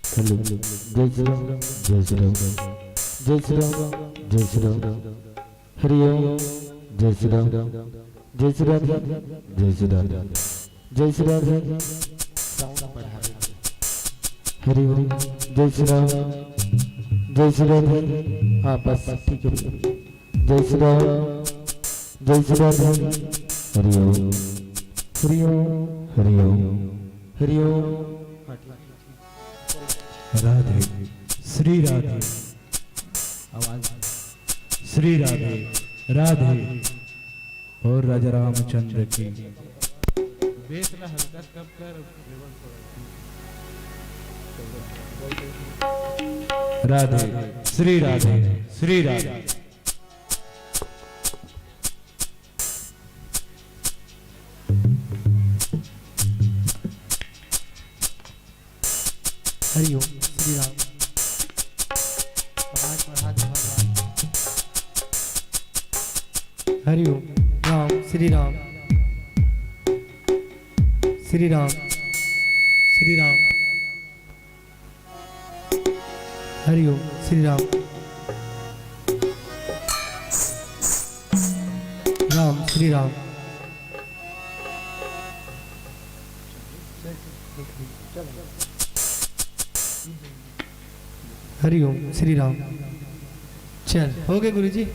Hello जय श्री राम जय श्री राम जय श्री राम जय श्री राम हरि ओम जय श्री राम जय श्री राम जय श्री राम जय श्री राम हरि ओम जय श्री राम जय श्री राम। हाँ बस ठीक है। जय श्री राम जय श्री राम हरि ओम हरि ओम हरि ओम हरि ओम। राधे श्री राधे आवाज श्री राधे राधे और राजा रामचंद्र की बेसला हल्का कब कर राधे श्री राधे श्री राधे। हरि ओम श्री राम। आवाज बढ़ा दे भगवान। हरि ओम राम श्री राम श्री राम श्री राम। हरि ओम श्री राम राम श्री राम। हरि ओम श्री राम। चल हो गए गुरुजी।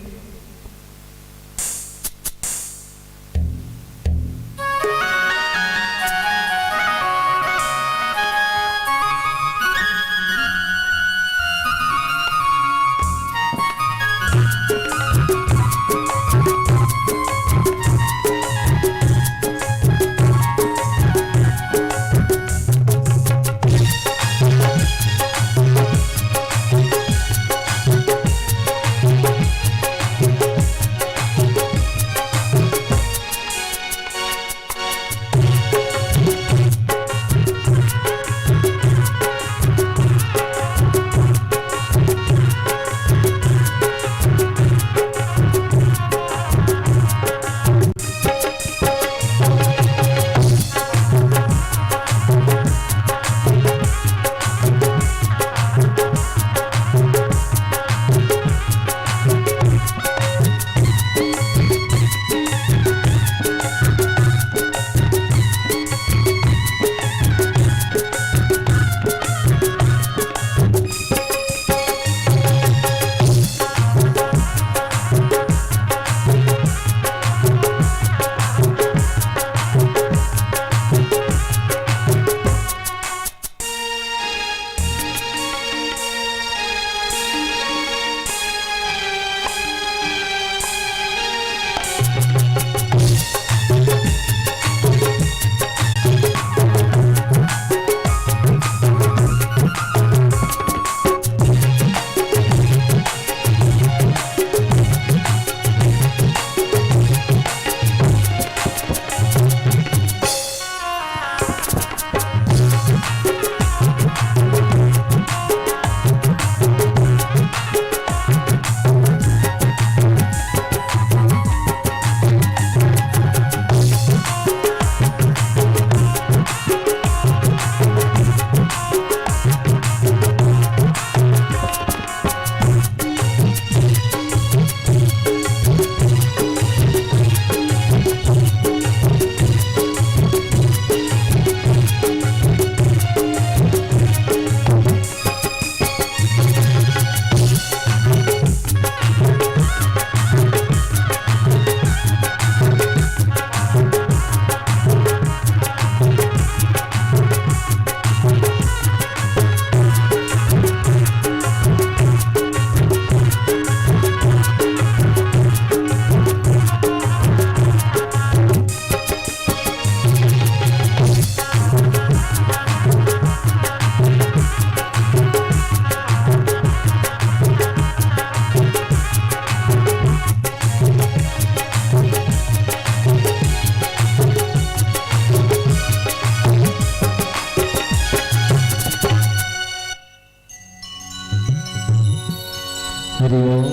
हरि ओम।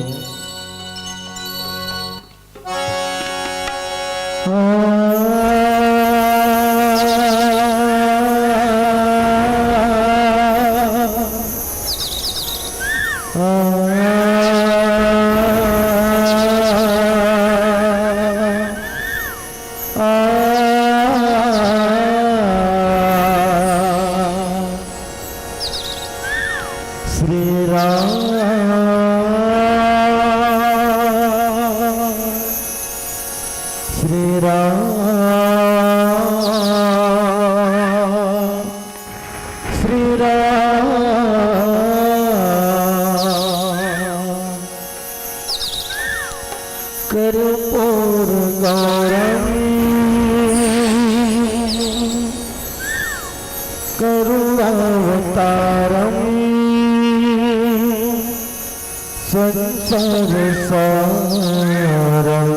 श्री राम श्री राम श्री राम कर्पूर गौरवी करुणावतारम् संसार सारम्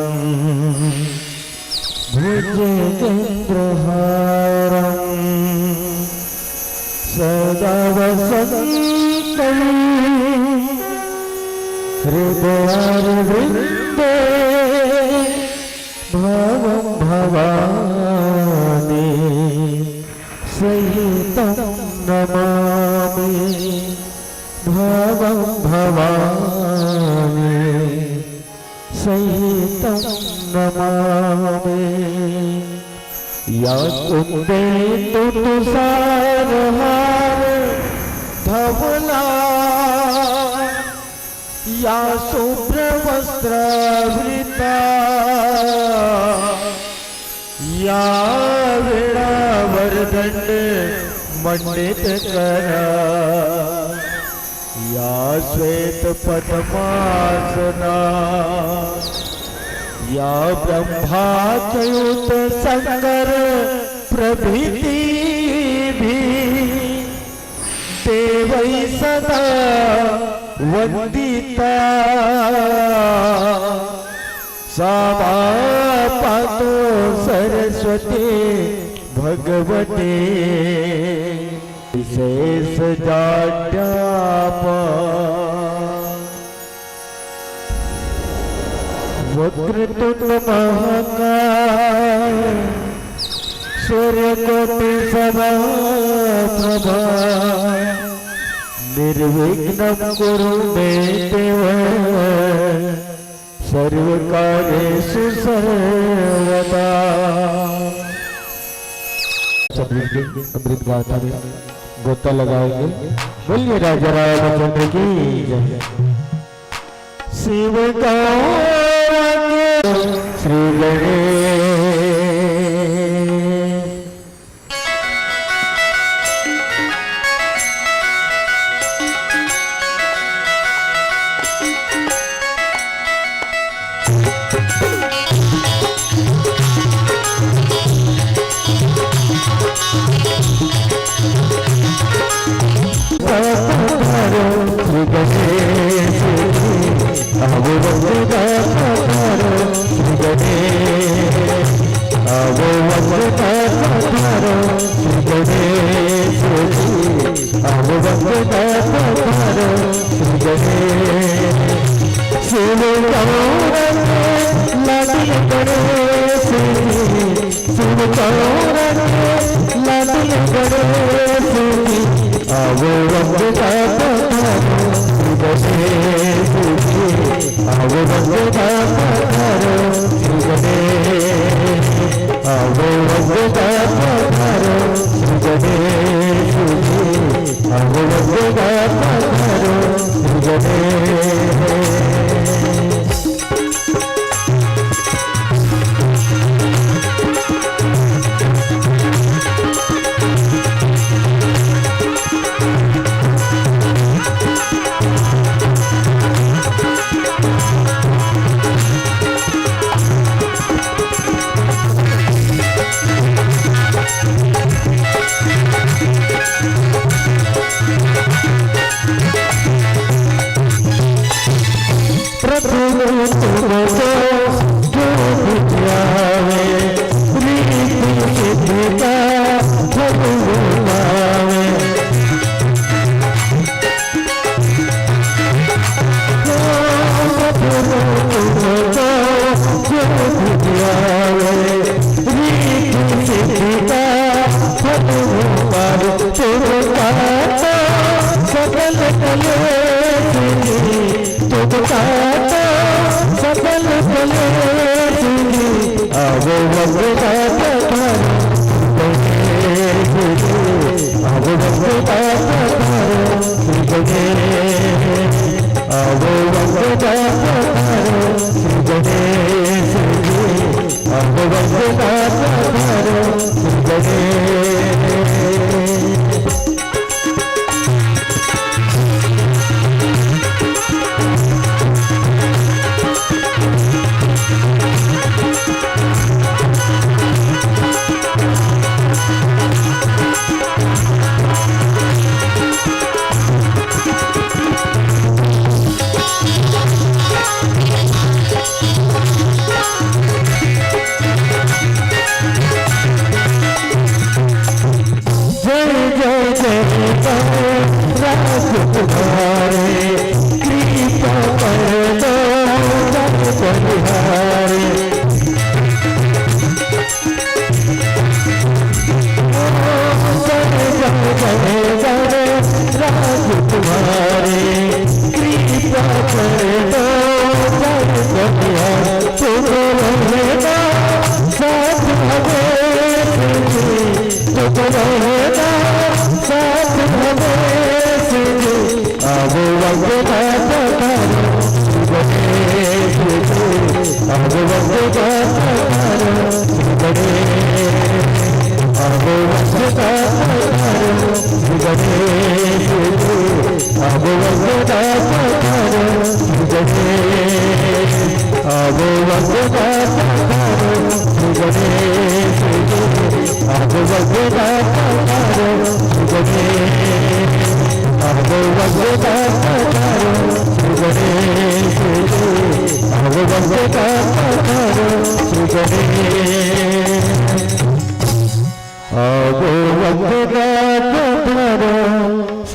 भुजगेन्द्रहारम् सदा वसन्तं हृदयारविन्दे भवं भवानी सहितं नमामि भवं भवानी सहितं नमामि या कुन्देन्दु तुषारहार धवला या शुभ्रवस्त्रावृता या वीणावरदण्ड मंडितकरा या श्वेत पद्मासना या ब्रह्माच्युत शंकर प्रभृति भी देवै सदा वंदिता सा पातो सरस्वती भगवती विशेष जाड्यापा वक्रतुंड महाकाय सूर्यकोटि समप्रभा निर्विघ्नं कुरु मे देव सर्वकार्येषु सर्वदा। अमृत गाथा में गोता लगाएंगे। बोलिए राजा रामचंद्र की जय। शिव गौर श्री गणेश गणेश आवो वंदना पधारो श्री गणेश जी आवो वंदना पधारो श्री गणेश।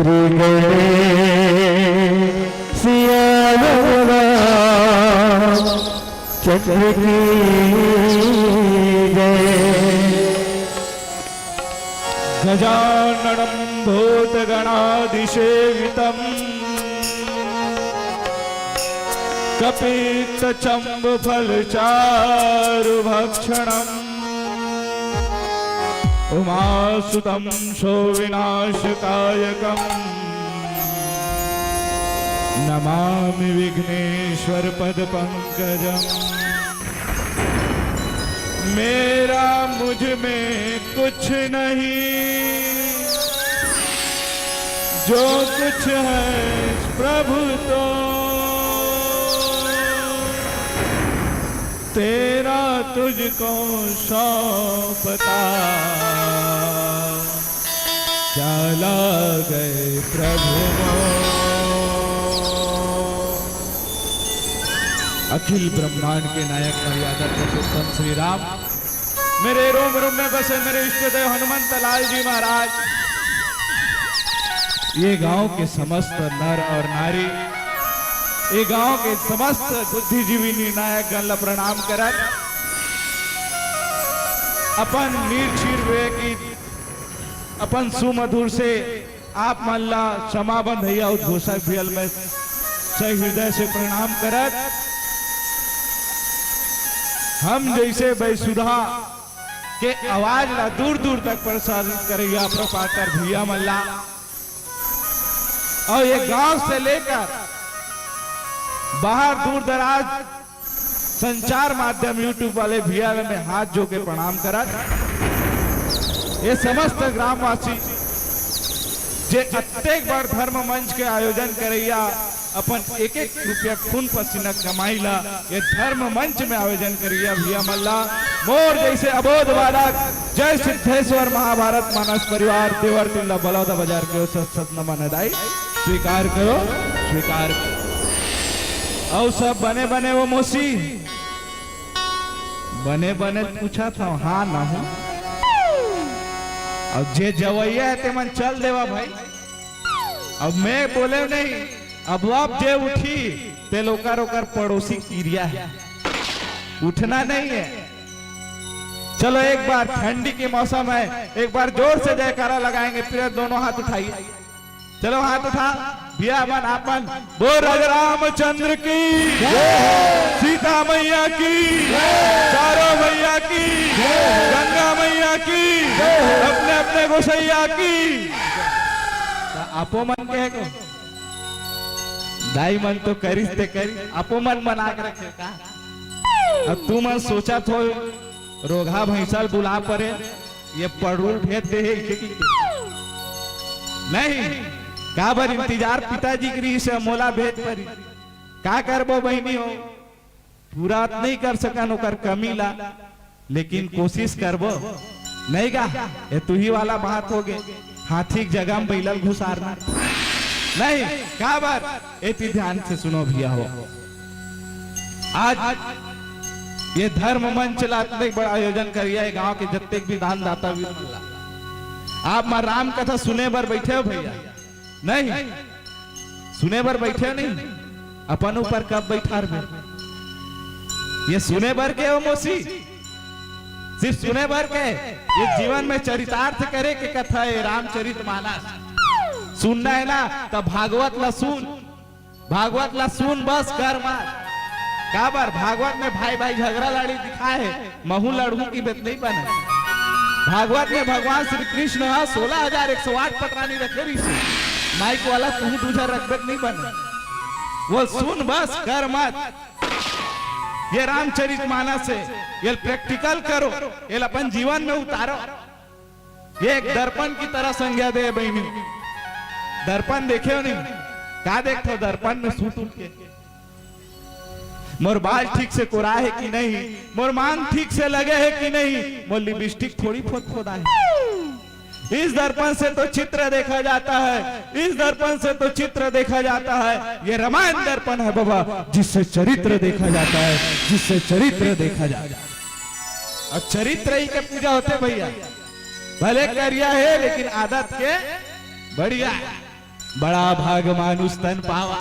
श्री गणेश सिया चक्र की गजाननं भूतगणाधिसेवितम् कपित्तचम्बफलचारुभक्षणम् उमासुतं सोविनाशकायकम् नमामि विघ्नेश्वर पदपंकजम्। मेरा मुझ में कुछ नहीं, जो कुछ है प्रभु तो तेरा तुझको सौंपता। चला गए प्रभु अखिल ब्रह्मांड के नायक मर्यादा पुरुषोत्तम श्री राम, मेरे रोम रोम में बसे मेरे इष्ट देव हनुमंत लाल जी महाराज, ये गांव के समस्त नर और नारी, ये गांव के समस्त बुद्धिजीवी निर्णायक गण प्रणाम करत अपन नीरछीर वे की अपन सुमधुर से आप मल्ला क्षमाबंध भैया उद्घोषक भियल में सही हृदय से प्रणाम करत हम जैसे वैसुधा के आवाज ला दूर दूर तक प्रसारित करेगा प्रपातर भैया मल्ला, और ये गांव से लेकर बाहर दूर दराज संचार माध्यम यूट्यूब वाले भैया में हाथ जो के प्रणाम करा। ये समस्त ग्रामवासी जे अत्येक बार धर्म मंच के आयोजन करैया अपन एक एक रुपया खून पसीना कमाईला ये धर्म मंच में आयोजन करिया भैया मल्ला, मोर जैसे अबोध बालक जय सिद्धेश्वर महाभारत मानस परिवार देवर तिल्ला बलौदा बाजार के सत नमन अदाई स्वीकार करो, स्वीकार करो। और सब बने बने वो मोसी बने बने पूछा था हाँ ना हूं, अब जे जवैया है ते मन चल देवा भाई, अब मैं बोले नहीं, अब आप जे उठी ते लोकर ओकर पड़ोसी क्रिया है, उठना नहीं है। चलो एक बार ठंडी के मौसम है, एक बार जोर से जयकारा लगाएंगे, फिर दोनों हाथ उठाइए, चलो हाथ उठा भैया मन आपन बोल राजा रामचंद्र की सीता मैया की, चारों मैया की, गंगा मैया की, अपने अपने गोसैया की। आपो मन के है को दाई मन तो करिस ते करी, अपो मन बना के रखे का। अब तू मन सोचा थो रोगा भैंसल बुला परे ये पड़ूल भेज दे नहीं का बर इंतजार पिताजी करी से मोला भेज परी का करबो बहनी हो, पूरा नहीं कर सकन ओकर कमी ला, लेकिन कोशिश करबो नहीं का। ये तू ही वाला बात हो गए, हाथी की जगह में बैलल घुसारना नहीं का बार। इतनी ध्यान से सुनो भैया हो, आज ये धर्म मंच ला इतने बड़ा आयोजन करिया है, गांव के जत्ते भी दानदाता भी आप मां राम कथा सुने बर बैठे हो भैया नहीं, सुने बर बैठे नहीं, अपन ऊपर कब बैठार में ये सुने बर के हो मौसी, सिर्फ सुने भर के। ये जीवन में चरितार्थ करे के कथा है, रामचरित मानस सुनना है ना तो भागवत ला सुन, भागवत ला सुन बस कर मार। काबर भागवत में भाई भाई झगड़ा लड़ी दिखाए है, महू लड़ू की बात नहीं बने। भागवत में भगवान श्री कृष्ण 16,108 पटरानी रखे रही से, माइक वाला तू दूसरा रखबे नहीं बने, वो सुन बस कर मत। ये रामचरित मानस है, ये प्रैक्टिकल करो, ये अपन जीवन में उतारो। ये एक दर्पण की तरह संज्ञा दे बहनी, दर्पण देखे हो नहीं क्या देखते हो, दर्पण में सूट उठ के मोर बाल ठीक से कोरा है कि नहीं, मोर मान ठीक से लगे है कि नहीं, मोर लिपस्टिक थोड़ी बहुत खोदा है। इस दर्पण से तो चित्र देखा जाता है, इस दर्पण से तो चित्र देखा जाता है। ये रामायण दर्पण है बाबा, जिससे चरित्र देखा जाता है, जिससे चरित्र देखा जाता है। और चरित्र ही के पूजा होते भैया, भले करिया है लेकिन आदत के बढ़िया। बड़ा भाग मानुष तन पावा,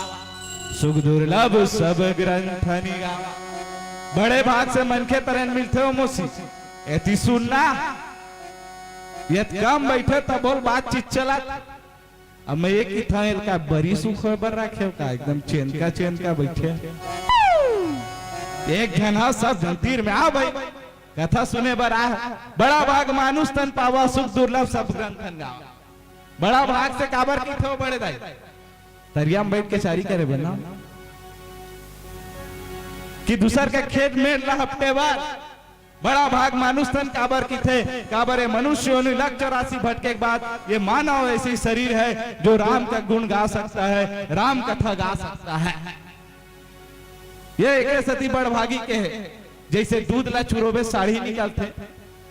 सुख दुर्लभ सब ग्रंथ निगावा। बड़े भाग से मन के तरन मिलते हो मोसी, ऐसी सुनना ये कम बैठे तब बोल बातचीत चला। अब मैं एक ही था का बड़ी सुख बर रखे का, एकदम चैन का बैठे एक घना सब धंतीर में आ भाई कथा सुने बर आ। बड़ा भाग मानुष तन पावा, सुख दुर्लभ सब ग्रंथन गावा। बड़ा भाग से काबर की थे बड़े दाई तरिया में बैठ के चारी करे बना कि दूसर के खेत में हफ्ते बाद। बड़ा भाग मानुष तन काबर की थे, काबर मनुष्य लग 84 भटके के बाद ये मानव ऐसी शरीर है जो राम का गुण गा सकता है, राम कथा गा सकता है। ये एक सती बड़ भागी के है, जैसे दूध ला चुरोबे साड़ी निकलते,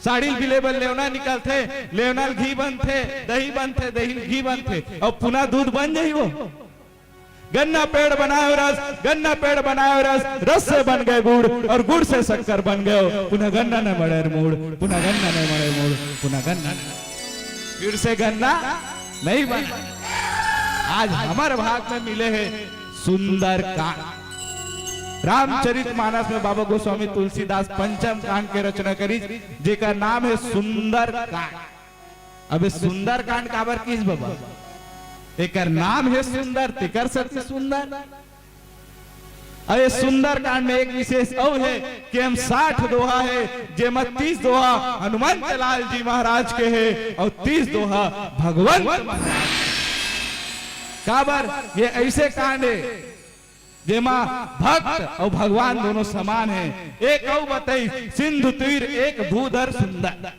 साड़ी बिलेबल लेवना निकलते, लेवनाल घी बनते, दही बनते, दही घी बनते और पुनः दूध बन जाई। वो गन्ना पेड़ बनायो रस, गन्ना पेड़ बनायो रस, रस से बन गए गुड़ और गुड़ से शक्कर बन गए। पुनः गन्ना न मरे मूड, पुनः गन्ना न मरे मूड, पुनः गन्ना फिर से गन्ना नहीं बना। आज हमारे भाग में मिले हैं सुंदर कांड। रामचरित मानस में बाबा गोस्वामी तुलसीदास पंचम कांड के रचना करी, जेका नाम है सुंदर कांड। अब सुंदर कांड काबर किस बाबा, एक नाम है सुंदर, तिकर सत्य सुंदर। अरे सुंदर कांड में एक विशेष और है कि हम 60 दोहा है, जेमा 30 दोहा हनुमंत लाल जी महाराज के है और 30 दोहा भगवंत काबर। ये ऐसे कांड है जेमा भक्त और भगवान दोनों समान है। एक और बताई, सिंधु तीर एक भूधर सुंदर,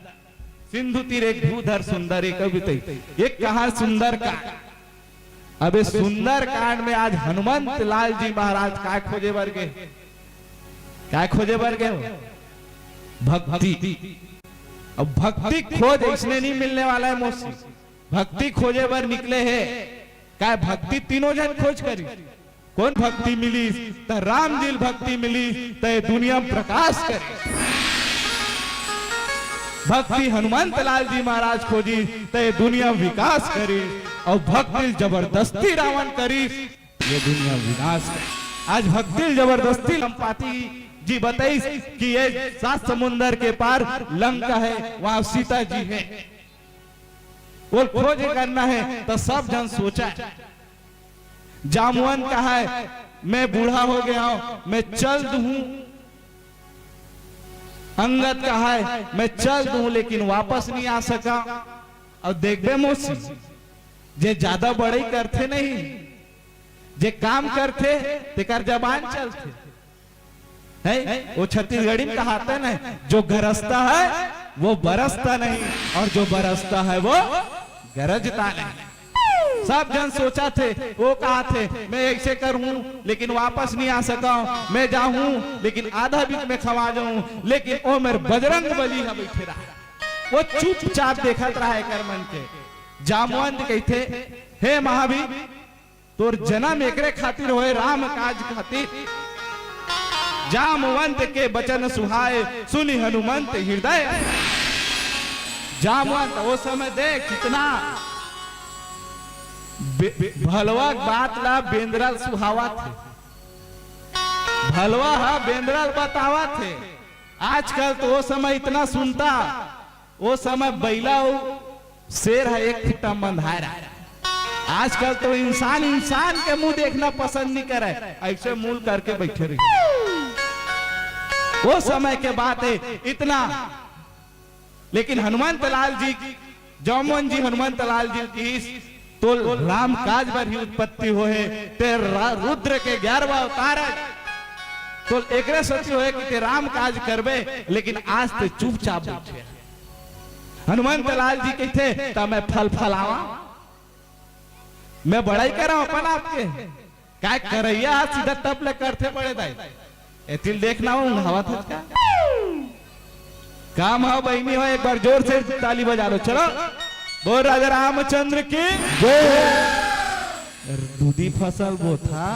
सिंधु तीर एक भूधर सुंदर, एक बताई एक कहा सुंदर का। अबे सुंदर कांड में आज हनुमंत लाल जी महाराज क्या खोजे बर गए, क्या खोजे बर गए, भक्ति। अब भक्ति खोज इसने नहीं मिलने वाला है मौसी, भक्ति खोजे बर निकले हैं। क्या भक्ति तीनों जन खोज करी, कौन भक्ति मिली तो राम दिल भक्ति मिली तो दुनिया में प्रकाश करे। भक्ति हनुमंत लाल जी महाराज खोजी तो दुनिया विकास करी, और भक्ति जबरदस्ती रावण करी ये दुनिया विनाश करे। आज भक्ति जबरदस्ती लंपाती जी बताई कि ये 7 समुंदर के पार लंका है, वहां सीता जी है, वो खोज करना है। तो सब जन सोचा, जामुन कहा है मैं बूढ़ा हो गया हूं, मैं चल दूं। अंगद कहा है मैं चल दूं लेकिन वापस नहीं आ सका। और देख बे मौसी जे ज्यादा बड़े करते नहीं, जे काम करते तेकर जबान चलते है। वो छत्तीसगढ़ी में कहाते ना, जो गरजता है वो बरसता नहीं और जो बरसता है वो गरजता नहीं। सब जन सोचा थे, वो कहा थे मैं ऐसे करूं लेकिन वापस नहीं आ सका, मैं जाऊं लेकिन आधा बीच में खवा जाऊं, लेकिन वो मेरे बजरंग बली है बैठे रहा। वो चुपचाप देखत रहा है कर मन के। जामवंत कहते हे महावीर तोर जन्म एकरे खातिर होए राम काज खातिर। जामवंत के बचन सुहाए सुनी हनुमंत हृदय। जामवंत वो समय देख कितना भलवा बात ला बेंद्रल सुहावा थे, भलवा हा बेंद्रल बतावा थे। आजकल तो वो समय इतना सुनता, वो समय बैला शेर है एक फुटा मंधारा। आजकल तो इंसान इंसान के मुंह देखना पसंद नहीं करे, ऐसे मूल करके बैठे रहे। वो समय के बात है इतना। लेकिन हनुमंत लाल जी, जामवंत जी हनुमंत लाल जी की तो राम काज पर ही उत्पत्ति होए, ते रुद्र के 11वां अवतार है। तो एकरे सोची होए कि ते राम काज करबे, लेकिन आज ते चुपचाप बैठे। हनुमंत लाल जी कहते ता मैं फल फलावा, मैं बड़ाई कर रहा हूं अपन आपके क्या करैया सीधा तब ले करते बड़े दाई एतिल देखना हूं हवा था क्या काम हो बहनी हो। एक बार जोर से ताली बजा लो, चलो बोल राजा रामचंद्र की दूधी फसल वो था।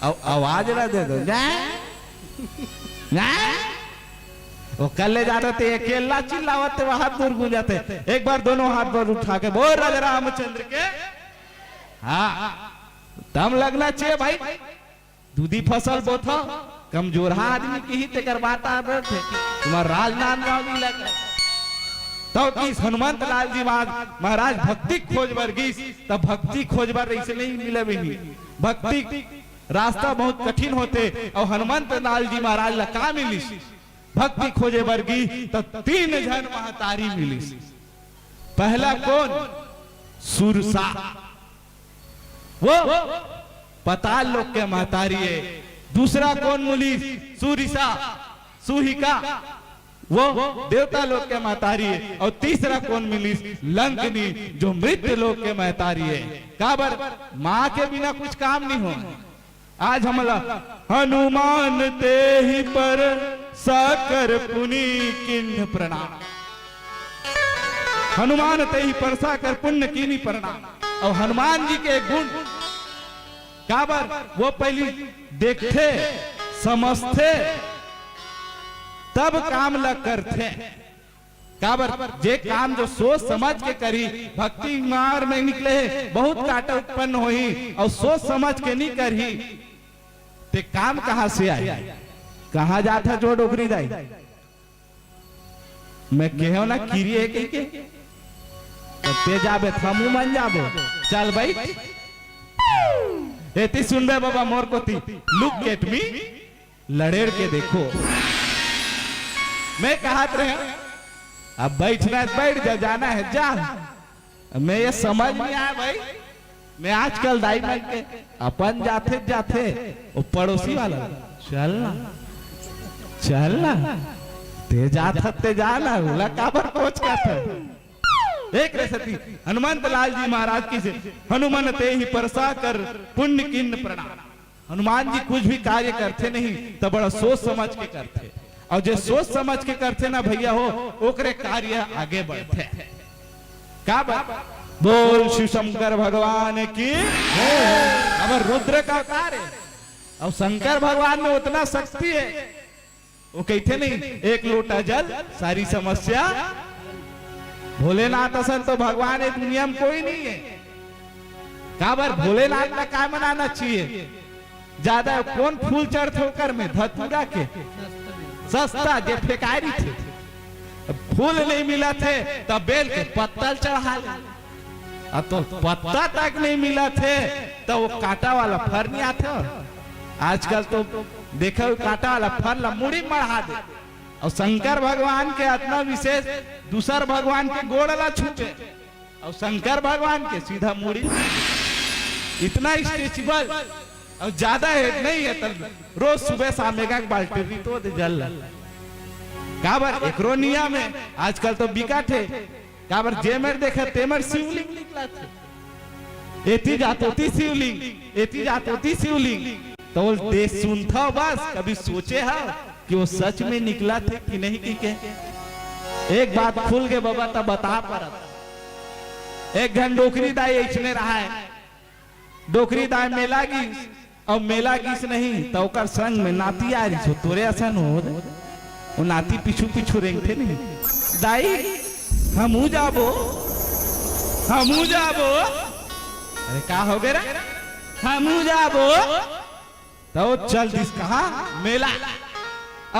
आवाज ना दे दो वो कल ले जाते थे अकेला चिल्लावते हाथ दूर गूंजाते। एक बार दोनों हाथ पर उठा के बोल राजा रामचंद्र के। हाँ दम लगना चाहिए भाई, दूधी फसल वो था कमजोर आदमी की ही तेकर बात आ रहे थे। तुम्हारा राजनांद गांव भी लग तो हनुमंत लाल जी महाराज भक्ति खोज वर्गीस, तब भक्ति खोज बर ऐसे नहीं मिले भी नहीं। भक्ति रास्ता बहुत कठिन होते और हनुमंत लाल जी महाराज लका मिली भक्ति खोजे वर्गी तो 3 जन महतारी मिली। पहला कौन? सुरसा, वो पताल लोग के महतारी है। दूसरा कौन मिली? सुरिसा सुहिका, वो देवता लोग के महतारी है। और तीसरा कौन मिली? लंकनी, जो मृत्यु लोग के महतारी है। काबर माँ के बिना कुछ काम नहीं हो। आज हमला हनुमान ते ही पर साकर पुनि किन्ह प्रणाम, हनुमान ते ही पर साकर पुण्य कीनी प्रणाम। और हनुमान जी के गुण काबर वो पहली देखते समझते तब काम लग करते। काबर जे काम जो सोच समझ के करी, भक्ति मार में निकले बहुत काटा उत्पन्न होई और सोच समझ के नहीं करी ते काम कहां से आए? कहां जाता जो डोकरी दाई मैं कहो ना कीरी है के ते जाबे थमू मन जाबो चल भाई एती सुन बे बाबा मोर कोती लुक एट मी, लड़ेड़ के देखो। मैं कहत रहे अब बैठना है बैठ जा, जाना है जा। मैं ये समझ नहीं आया भाई, मैं आजकल दाई भाई के अपन जाते जाते वो पड़ोसी वाला चलना चलना ते जाता ते जाना उला काबर पहुंच गया। एक रेसती हनुमंत लाल जी महाराज की से हनुमान ते ही परसा कर पुण्य किन्न प्रणाम। हनुमान जी कुछ भी कार्य करते नहीं तो बड़ा सोच समझ के करते, और जो सोच समझ के करते ना भैया हो ओकरे कार्य आगे बढ़ते। का बोल शिव शंकर भगवान की। अब रुद्र का कार्य और शंकर भगवान में उतना शक्ति है, वो कहते नहीं एक लोटा जल सारी समस्या। भोलेनाथ असल तो भगवान है, दुनिया में कोई नहीं है। काबर भोलेनाथ का क्या मनाना चाहिए? ज्यादा कौन फूल चढ़ते होकर में धतूरा के सस्ता जे फेकारी थे, फूल नहीं मिला थे तब बेल के पत्तल चढ़ा ले, तो पत्ता तक नहीं मिला थे तो वो कांटा वाला फर नहीं आते। आजकल तो देखो कांटा वाला फर ला मुड़ी मढ़ा दे। और शंकर भगवान के इतना विशेष दूसर भगवान के गोड़ ला छूटे और शंकर भगवान के सीधा मुड़ी। इतना स्ट्रेचेबल और ज्यादा है नहीं है तो रोज सुबह शाम एक बाल्टी तो जल काबर एकरोनिया में आजकल तो बिका थे काबर जेमर देखे तेमर शिवलिंग निकला थे एती जात होती शिवलिंग एती जात होती शिवलिंग तो वो देश सुनता बस कभी सोचे हा कि वो सच में निकला थे कि नहीं कि के एक बात खुल के बाबा तब बता परत एक घन डोकरी दाई ऐसने रहा है डोकरी दाई मेला गीस और मेला गीस नहीं तो ओकर संग में नाती आ रही तोरे असन हो वो नाती पीछू पीछू रेंगते नहीं दाई हमू जाबो अरे का हो गया हमू जाबो तो चल दिस कहा मेला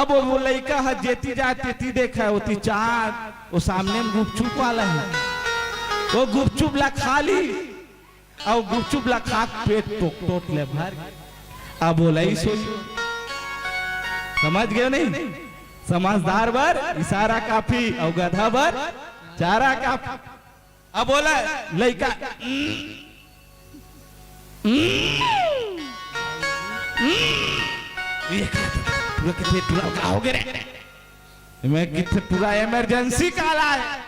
अब वो लड़का है जेती जा तेती देखा होती चार वो सामने में गुपचुप वाला है वो गुपचुप ला खा ली और गुपचुप ला खा पेट टोट ले भर अब बोला ही सोच समझ गए नहीं समझदार बर इशारा काफी और गधा बर चारा काफी अब बोला लड़का मैं कितने पूरा इमरजेंसी काला है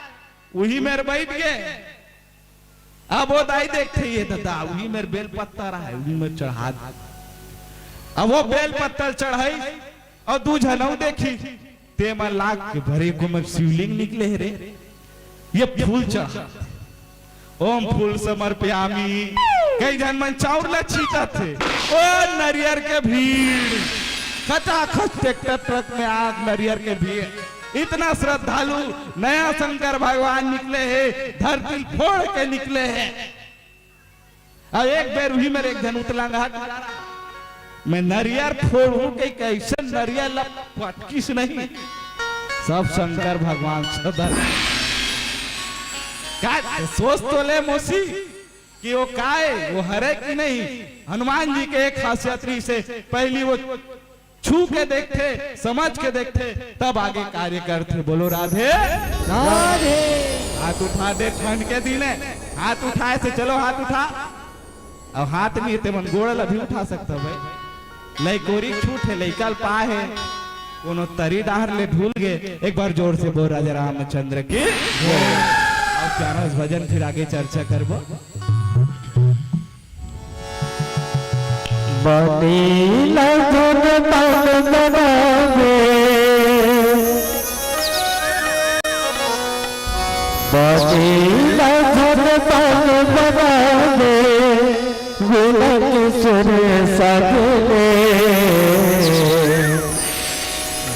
वही मेरे बैठ गए अब वो दाई देखते ये दादा वही मेरे बेल पत्ता रहा है वही मेरे चढ़ा अब वो बेल पत्ता चढ़ाई और दू जनऊ देखी ते मन लाग के भरे को में शिवलिंग निकले रे ये फूल चढ़ा ओम फूल समर्पयामी कई जन मन चाउर ला छीटा थे ओ नरियर के भीड़ खचाखच ट्रैक्टर ट्रक में आग नरियर के भीड़ इतना श्रद्धालु नया शंकर भगवान निकले हैं धरती फोड़ के निकले हैं और एक बेर भी मेरे एक जन उतलांगा मैं नरियर फोड़ू के कैसे नरियर ला पटकिस नहीं सब शंकर भगवान सदर का सोच तो ले मोसी कि वो काए वो हरे कि नहीं हनुमान जी के एक खासियत रही से पहली वो छू के देखते समझ के देखते तब आगे कार्य करते बोलो राधे राधे हाथ उठा दे ठंड के दिन है हाथ उठाए से चलो हाथ उठा और हाथ नहीं ते मन गोड़ अभी उठा सकता भाई लई गोरी छूट है लई कल पा है कोनो तरी डाहर ले ढूल गए एक बार जोर से बोल राजा रामचंद्र की और प्यारा भजन फिर आगे चर्चा करबो बनी लगन तन बनावे बनी लगन तन बनावे विलक सुर सगले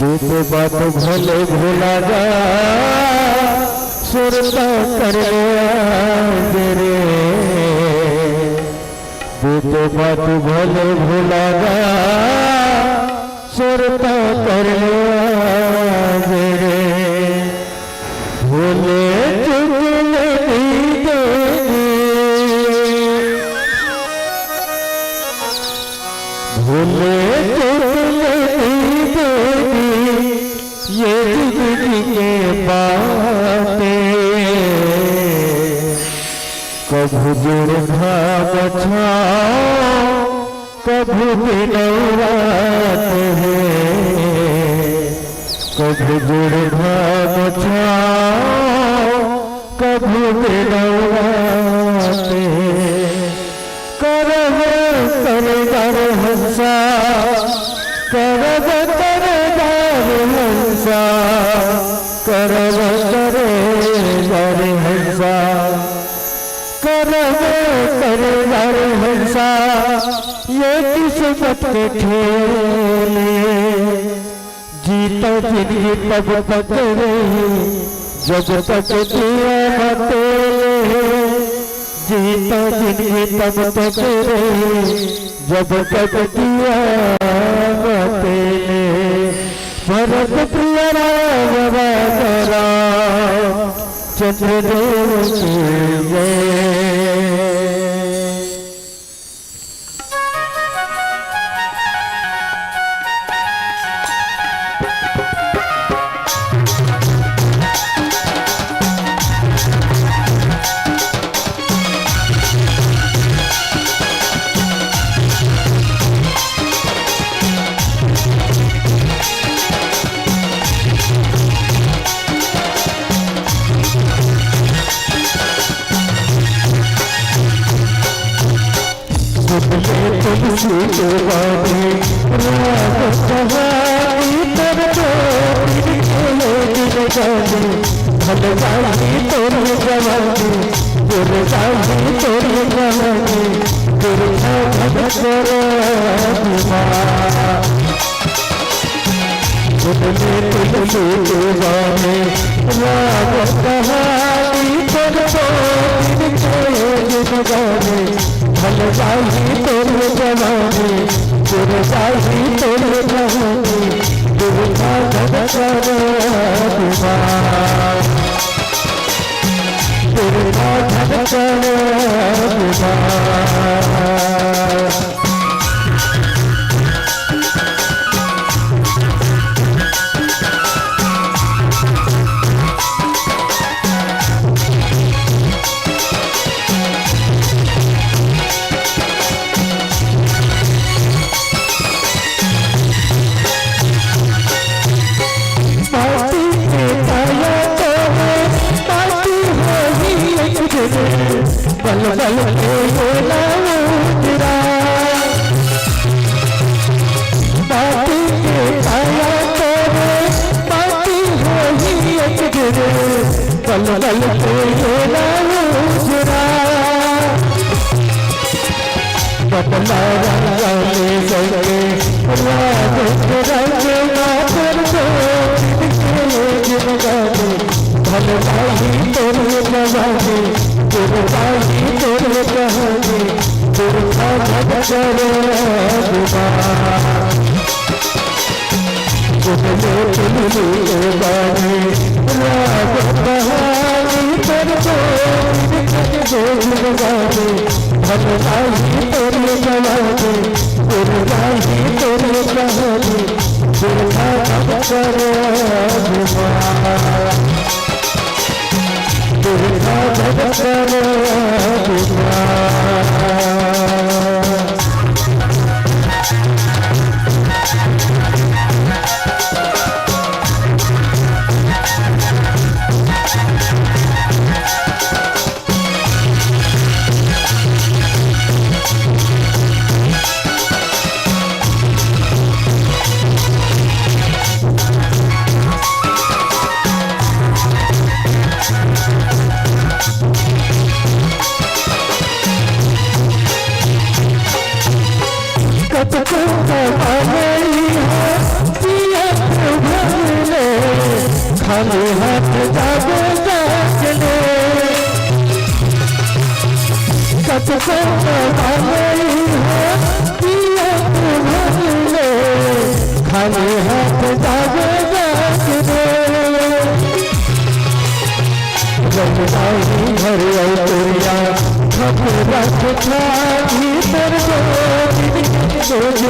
दूत बात भले भूला जा सुरता कर रे तो बात भले भूला गा सुरता कर रे भूले चुगले भूले चुगले ये जिंदगी के बातें कभू जोड़ भाग कभू बिलौरात है कभू जोड़ भाग कभू बिलौरात है करब करदार हंसा करब करदार हंसा करब करदार हंसा करदार हंसा ये किस्मत के खेले जीता जिंदगी तब तक रही जब तक दिया बतेले जीता जिंदगी तब तक रही जब तक दिया बतेले भरत प्रिय राम चंद्रदेव की जय तुलसी के बारे राग कहानी तर तो जाने भल जानी तोरे जवानी गुर जानी तोरे जवानी गुर भग करो तुलसी के बारे राग कहानी तर तो जाने भल जाही तोरे जवानी गुर जाही तोरे जवानी गुर भग करो गुर भग करो बल बल के बोला तेरा बाती के आया तेरे बाती हो ही एक गिरे बल बल के बोला तेरा बदला रंगे गए राग रंगे मातर को भल भाई तोरे जवानी गुरु भाई तोरे कहानी गुरु भग करो तुलसी के बारे राग कहानी तर जवानी भल भाई तोरे जवानी गुरु भाई तोरे कहानी गुरु भग करो गुरु भग करो खाली हाथ जागे जागले कचको खाली हाथ जागे जागले जगदाई घर औरिया खबरा भीतर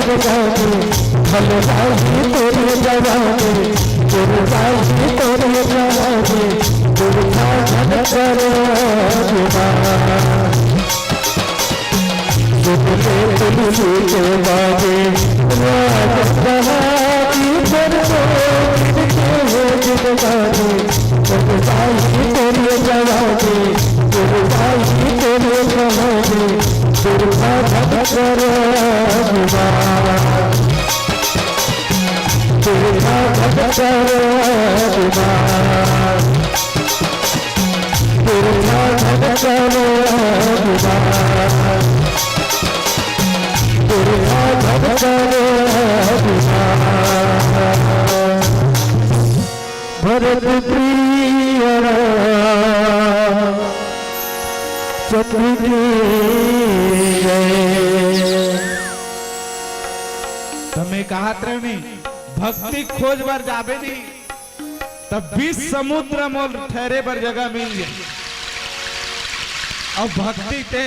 जगानी भल जाही तोरे जवानी गुरु जाही तोरे जवानी गुरु भग करो तुलसी के बारे राग कहानी तर जगानी गुरु जाही तोरे जवानी गुरु जाही तोरे जवानी गुरु भग करो गुरु भग करो गुरु भग करो गुरु भग करो भरत प्रिय તમે कहत रही भक्ति खोज बर जाबे नहीं तब 20 समुद्र मोल ठहरे बर जगह मिल गई और भक्ति ते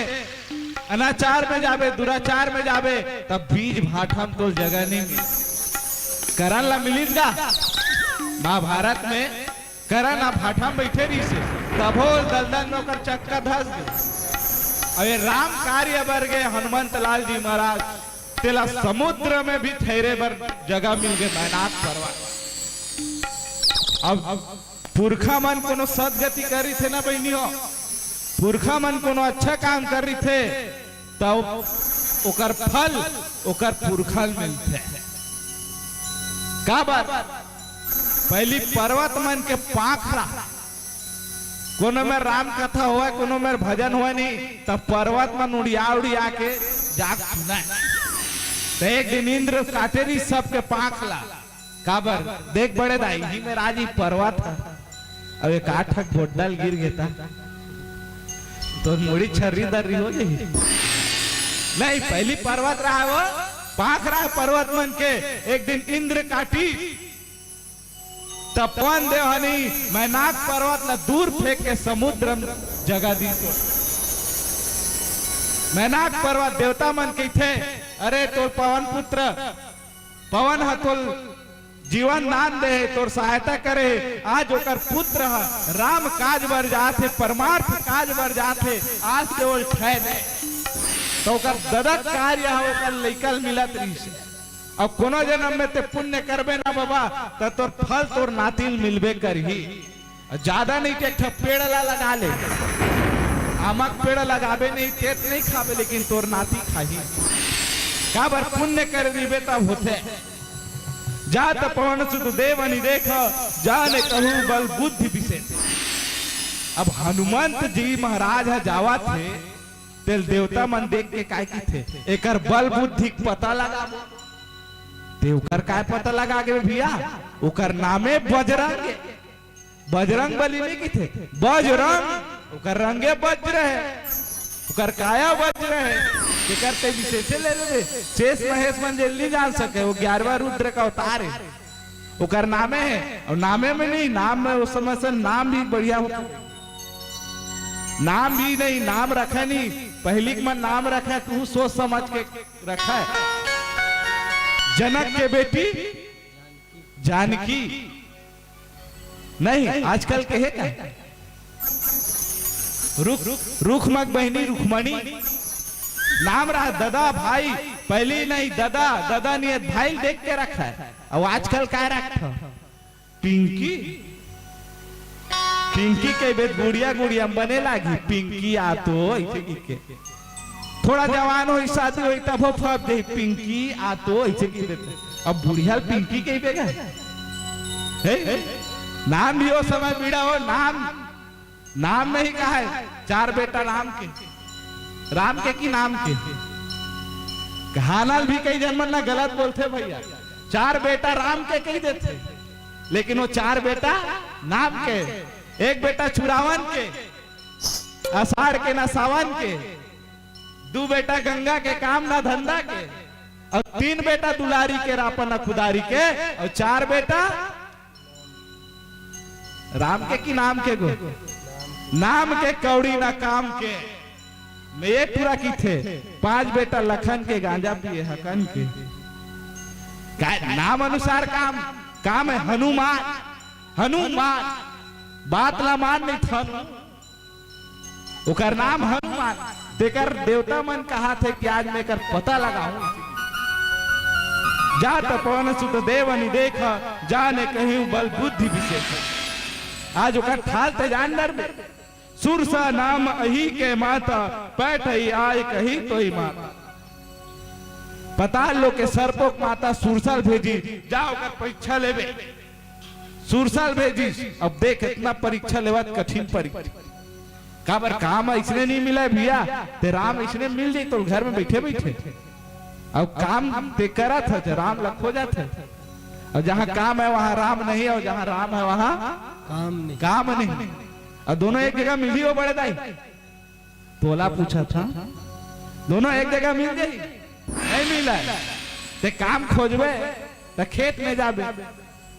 अनाचार में जाबे दुराचार में जाबे तब बीज भाठम तो जगह नहीं मिल करण ला मिलिस गा महाभारत में करण आ भाठम बैठे रही से तभो दलदल में कर चक्का धस गए अरे राम कार्य बर गए हनुमंत लाल जी महाराज तेला समुद्र में भी ठहरे बर जगह मिल गए मेहनत करवा अब पुरखा मन कोनो सदगति करी थे ना बहनी हो पुरखा मन कोनो अच्छा काम कर रही थे तो ओकर फल ओकर पुरखल मिलते का बात पहली पर्वत मन के पाख रहा कोनो में राम कथा हुआ कोनो में भजन हुआ नहीं तब पर्वत मन उड़िया उड़िया के जाग सुना तो एक दिन इंद्र काटेरी सबके पाख ला काबर देख बड़े दाई ही में राजी पर्वत है अब एक आठ गोड्डल गिर गया तो मुड़ी छर्री दर्री हो गई नहीं पहली पर्वत रहा वो पाख रहा पर्वत मन के एक दिन इंद्र काटी तपन देवहनी मैनाक पर्वत ला दूर फेंक के समुद्र जगह दी मैनाक पर्वत देवता मन के थे अरे तोर पवन पुत्र पवन ह तोर जीवन दान दे तोर सहायता करे आज ओकर पुत्र ह राम काज बर जाथे परमार्थ काज बर जाथे आज केवल ठहर दे तो ओकर ददक कार्य ह ओकर लइकल मिलत रही अब कोनो जन्म में ते पुण्य करबे ना बाबा तो तोर फल तोर नातिल मिलबे करही ज्यादा नहीं ते पेड़ ला लगा ले आमक पेड़ लगाबे नहीं तेत नहीं खाबे लेकिन तोर नाती खाही का बर पुण्य कर दीबे तब होते जात पवन सुत देवनी देख जाने कहूं बल बुद्धि विशेष अब हनुमंत जी महाराज है जावा थे तेल देवता मन देख के काय की थे एकर बल बुद्धि पता लगा देवकर काय पता लगा के भैया ओकर नामे बजरंग बजरंग बली नहीं की थे बजरंग ओकर रंगे वज्र है ओकर काया वज्र है एकर ते विशेष ले ले शेष महेश मन जल्दी जान सके वो 11वां रुद्र का अवतार है ओकर नामे है और नामे में नहीं नाम में उस समय से नाम भी बढ़िया होता नाम भी नहीं नाम रखा नहीं पहली मन नाम रखा तू सोच समझ के रखा है जनक के बेटी जानकी नहीं आजकल के है क्या रुखमक बहनी रुखमणी नाम रहा दादा भाई पहले नहीं दादा दादा नियत भाई देख के रखा है अब आजकल क्या रखा पिंकी पिंकी के बेट गुड़िया गुड़िया बने लागी पिंकी आ तो ऐसे के थोड़ा जवान हो शादी हो तब हो फब दे पिंकी आ तो ऐसे की देते अब बुढ़िया पिंकी के बेगा नाम भी हो समय बीड़ा हो नाम नाम नहीं कहा है चार बेटा राम के की नाम के कहानल भी कई जन्म ना गलत बोलते भैया चार बेटा राम के कही देते लेकिन वो चार बेटा नाम के एक बेटा चुरावन के आषाढ़ के ना सावन के दो बेटा गंगा के काम ना धंधा के और तीन बेटा दुलारी के रापन ना खुदारी के और चार बेटा राम के की नाम के गो नाम के कौड़ी ना काम के मैं ये पूरा की थे पांच बेटा लखन के गांजा पिए हकन के नाम अनुसार काम काम है हनुमान हनुमान बात ला मान नहीं था उकर नाम हनुमान देकर देवता मन कहा थे कि आज मैं कर पता लगाऊं जात पवन सुत देवनी देख जाने कहीं बल बुद्धि विशेष आज उकर ठाल ते जानवर में सुरसा नाम अही के माता पैठ ही आय कही तो ही माता पताल लो के सरपोक माता सुरसल भेजी जाओ कर परीक्षा लेवे सुरसल भेजी अब देख इतना परीक्षा लेवा कठिन परीक्षा काबर काम इसने नहीं मिला भैया ते राम इसने मिल जाए तो घर में बैठे बैठे अब काम ते करा था राम लखो जाते और जहाँ काम है वहाँ राम नहीं और जहाँ राम है वहाँ काम नहीं और दोनों एक जगह मिली हो बड़े दाई तोला पूछा था दोनों एक जगह मिल गई नहीं मिला ते काम खोजबे ते खेत में जाबे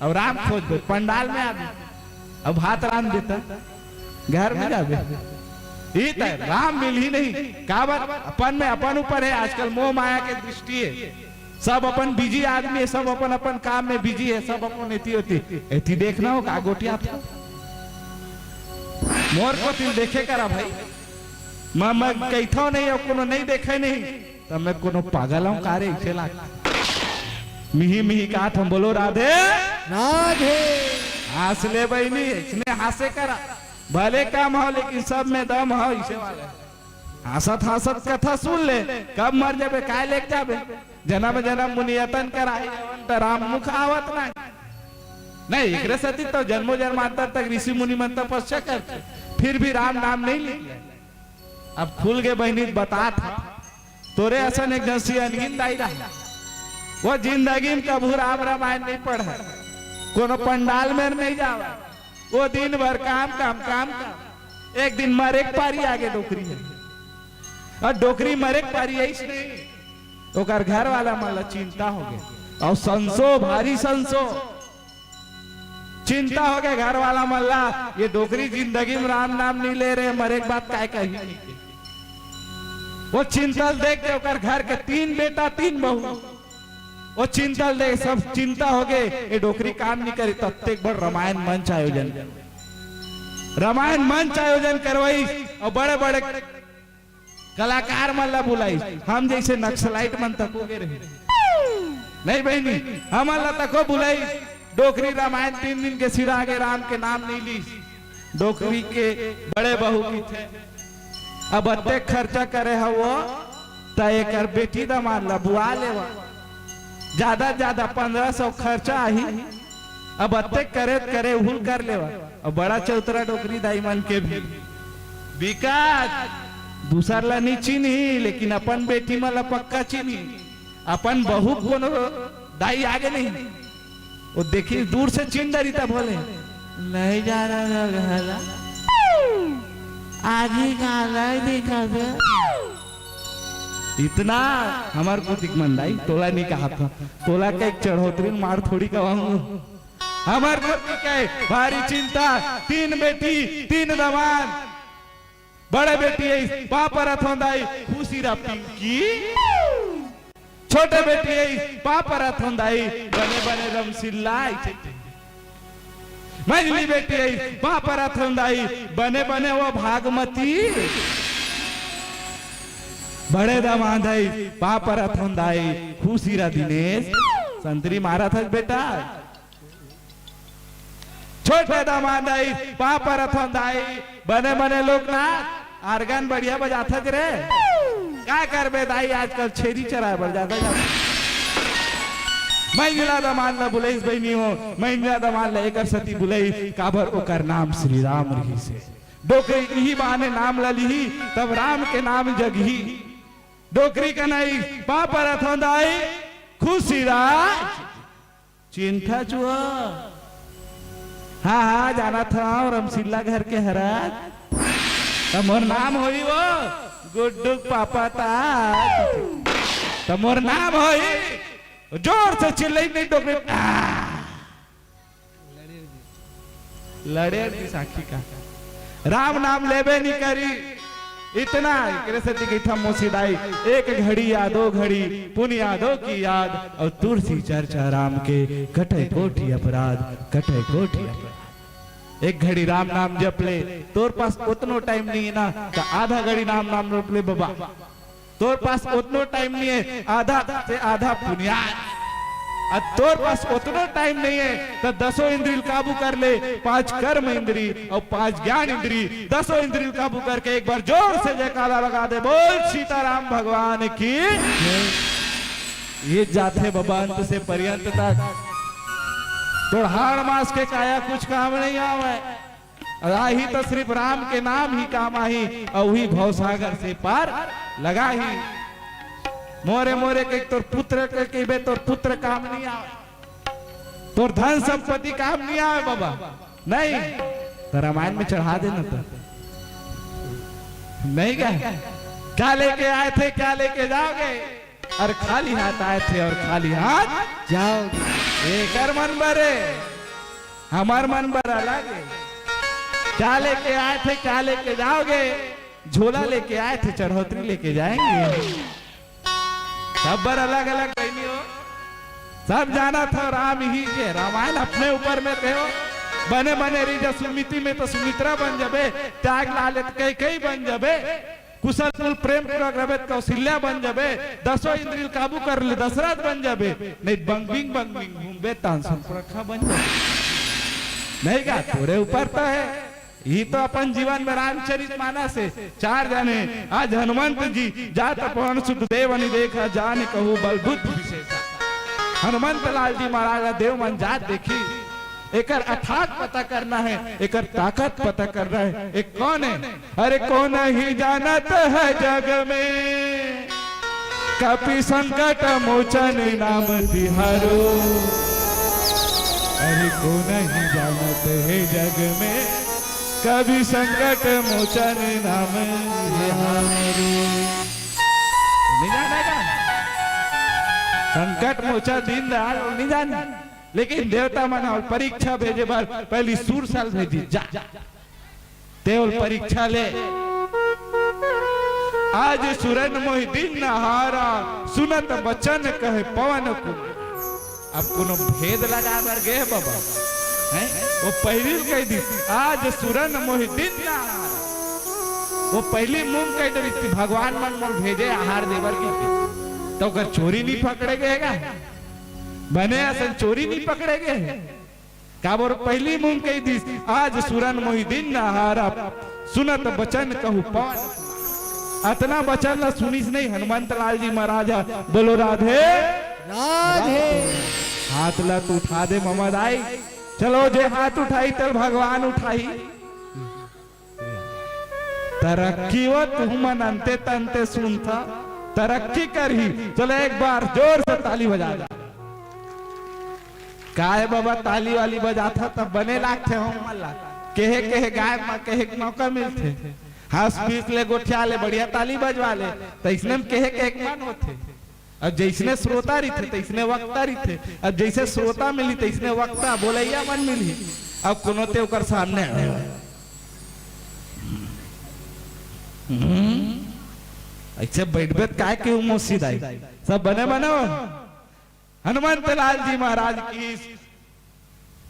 और राम खोजबे पंडाल में आबे अब भात राम देता घर में जाबे राम मिल ही नहीं काबर अपन में अपन ऊपर है आजकल मोह माया के दृष्टि है सब अपन बिजी आदमी है सब अपन अपन काम में बिजी है सब अपन एती होती एती देखना हो का गोटिया था मोर को तिल देखे करा भाई मैं कहता नहीं और कोनो नहीं देखे नहीं तब मैं कोनो पागल हूं कारे इसे लाग मिही मिही का हम बोलो राधे राधे हंस ले बहनी इसने हंसे करा भले काम हो लेकिन सब में दम हो इसे वाले हंसत हंसत कथा सुन ले, कब मर जाबे काय लेके जाबे, जन्म जन्म मुनियतन कराई तो राम मुख आवत नहीं एकरे सती तो जन्मो जन्मांतर तक ऋषि मुनि मन तपस्या करते, फिर भी राम नाम नहीं लिया। अब खुल के बहनी बता था तोरे असन एक जैसी अनगिन दाई रहा, वो जिंदगी में कभू राम रामायण नहीं पढ़ा, कोनो पंडाल में नहीं जावा, वो दिन भर काम काम काम काम। एक दिन मरे पारी आगे डोकरी है, और डोकरी मरे पारी ऐसी नहीं, ओकर घर वाला माला चिंता हो गया, और संसो भारी संसो चिंता हो गया घर वाला मल्ला, ये डोकरी जिंदगी में राम नाम नहीं ले रहे, मरे के बाद काय कही। वो चिंतल देख के ओकर घर के 3 बेटा 3 बहू, वो चिंतल देख सब चिंता हो गए, ये डोकरी काम नहीं करी, तब तक बड़ रामायण मंच आयोजन करवाई, और बड़े बड़े कलाकार मल्ला बुलाई, हम जैसे नक्सलाइट मन तक हो गए रहे नहीं बहनी, हम अल्लाह तक बुलाई। डोकरी रामायण 3 दिन के सिरा आगे राम के नाम नहीं ली, डोकरी के बड़े बहू की थे, अब अत्ते खर्चा करे है वो तो एक बेटी दमाद ला बुआ लेवा, ज्यादा 1500 खर्चा आई, अब अत्ते करे करे हुल कर लेवा, और बड़ा चौतरा डोकरी दाई मन के भी विकास दूसर ला नहीं चीनी, लेकिन अपन बेटी मला पक्का चीनी, अपन बहू को दाई आगे नहीं, वो देखी दूर से चीन डरी तब बोले नहीं जा रहा आगे देखा इतना हमार को दिखमंदाई तोला नहीं कहा था, तोला का एक चढ़ोतरी मार थोड़ी कहूंगा, हमार को भारी चिंता, 3 बेटी 3 दमान, बड़े बेटी पापा रथोंदाई खुशी रा पिंकी, छोटे बेटी पापा रथोंदाई बने बने रमसिल्लाई, मझली बेटी पापा रथोंदाई बने बने वो भागमती, बड़े दामादाई पापा रथोंदाई खुशी रा दिनेश संतरी मारा था बेटा, छोटे दामादाई पापा रथोंदाई बने बने लोग ना आर्गन बढ़िया बजाता रे, क्या कर बे दाई आजकल छेरी चराए बढ़ जाता है। मैं मिला दमान ला बुलाई बहनी हो, मैं मिला दमान ला एक सती बुलाई काबर ओकर नाम श्री राम रही से, डोकरी ही बहाने नाम ला ली, तब राम के नाम जगही, डोकरी का नहीं पापा रथोंदाई खुशी रा चिंता चुआ, हाँ जाना था और रमसिल्ला घर के हराज, तमोर नाम होई वो गुड्डू पापा ता, तमोर नाम होई, जोर से चिल्लाई नहीं डोकरी, लड़े की साक्षी का राम नाम लेबे नहीं करी, इतना कृष्ण था मोसिदाई, एक घड़ी यादो घड़ी पुन यादों की याद, और तुलसी चर्चा राम के कटे कोठी अपराध, कटे कोठी अपराध। एक घड़ी राम नाम जप ले, तोर पास उतनो टाइम नहीं है ना, तो आधा घड़ी नाम नाम जप ले बाबा, तोर पास उतनो टाइम नहीं है, आधा से आधा पुनियाद, और तोर पास उतनो टाइम नहीं है तो 10 इंद्रिय काबू कर ले, 5 कर्म इंद्री और 5 ज्ञान इंद्री, 10 इंद्रिय काबू करके एक बार जोर से जयकारा लगा दे, बोल सीताराम भगवान की। ये जाते बाबा अंत से पर्यंत तक, तो हार मास के काया कुछ काम नहीं आवे, आही तो सिर्फ राम के नाम ही काम आही, और वही भवसागर से पार लगा ही। मोरे मोरे के तोर पुत्र के कहबे, तोर पुत्र काम नहीं आवे, तोर धन संपत्ति काम नहीं आवे बाबा, नहीं तो रामायण में चढ़ा देना था, नहीं क्या लेके आए थे, क्या लेके जाओगे, और खाली हाथ आए थे और खाली हाथ जाओगे, एक मन भरे हमार मन भर अलग है, क्या लेके आए थे क्या लेके जाओगे, झोला लेके आए थे चढ़ोतरी लेके जाएंगे, सब बर अलग अलग नहीं हो, सब जाना था राम ही के, रामायण अपने ऊपर में थे, बने बने रिजा सुमिति में तो सुमित्रा बन जाबे, त्याग लाले कई कई बन जाबे, कुशल कुल प्रेम पूर्वक रहे कौशल्या बन जाबे, 10 इंद्रिय काबू कर ले दशरथ बन जाबे, नहीं बंगबिंग घूमबे तानसन प्रखा बन जाबे, नहीं का तोरे ऊपर तो है, ये तो अपन जीवन में रामचरित मानस है। 4 जने आज हनुमंत जी जात पवन सुत देव नि देखा जान कहू बल बुद्ध विशेषा। हनुमंत लाल जी महाराज देव मन जात देखी, एकर अथाक पता करना है, एकर ताकत पता करना है। एक कौन है? अरे कौन ही जानत है जग में कपि संकट मोचन नाम तिहारो। अरे कौन ही जानत है जग में कभी संकट मोचन नाम तिहारो। नहीं जानेगा संकट मोचन दीन दयाल नहीं जाना, लेकिन देवता मना परीक्षा भेजे बार पहली सूर साल भेजी जा देवल परीक्षा ले। आज सुरन मोहि दिन नहारा सुनत बचन कहे पवन को। अब कोनो भेद लगा कर गए बाबा हैं, वो पहली कह दी आज सुरन मोहि दिन नहारा। वो पहली मुंह कह दी भगवान मन भेजे आहार देवर की, तो अगर चोरी नहीं पकड़े गएगा बने असन चोरी नहीं पकड़े गए। काबर पहली मुंह कह दी आज सुरन मोहि दिन नहारा सुनत बचन कहू पवन। अतना बचन ला सुनीस नहीं हनुमंत लाल जी महाराजा। बोलो राधे राधे। हाथ ला तू उठा दे ममद आई। चलो जे हाथ उठाई तल भगवान उठाई। तरक्की वो तुमन अंते तंते सुनता तरक्की कर ही। चलो एक बार जोर से ताली बजा दे। काय बाबा ताली वाली बजाता तब बने लागते हो मल्ला कहे गायक में कहे मौका मिलते। हंस पीस ले गोठिया ले बढ़िया ताली बजवा ले तो इसने कहे मन होते। अब जैसने श्रोता रही थे तो इसने वक्ता रही थे। अब जैसे श्रोता मिली तो इसने वक्ता बोलैया मन मिली। अब कोनो ते ओकर सामने ऐसे बैठबे काय के मोसी दाई सब बने बनो। हनुमंत लाल जी महाराज की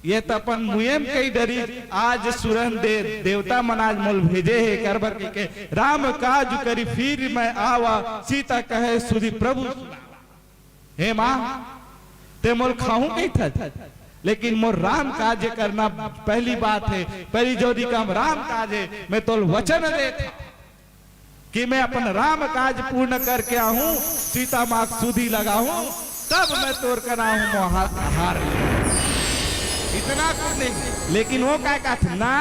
ये तो अपन मुयम कई डरी। आज सुरन देवता मनाज मोल भेजे है करबर के राम काज करी फिर मैं आवा। सीता कहे सुधी प्रभु हे माँ ते मोल खाऊं कही था, लेकिन मोर राम काज करना पहली बात है। पहली जोड़ी काम राम काज है। मैं तो वचन देता कि मैं अपन राम काज पूर्ण करके आऊं, सीता माँ सुधी लगाऊं, तब मैं तोड़ कर आऊं हार। इतना कुछ नहीं, लेकिन वो क्या कहते ना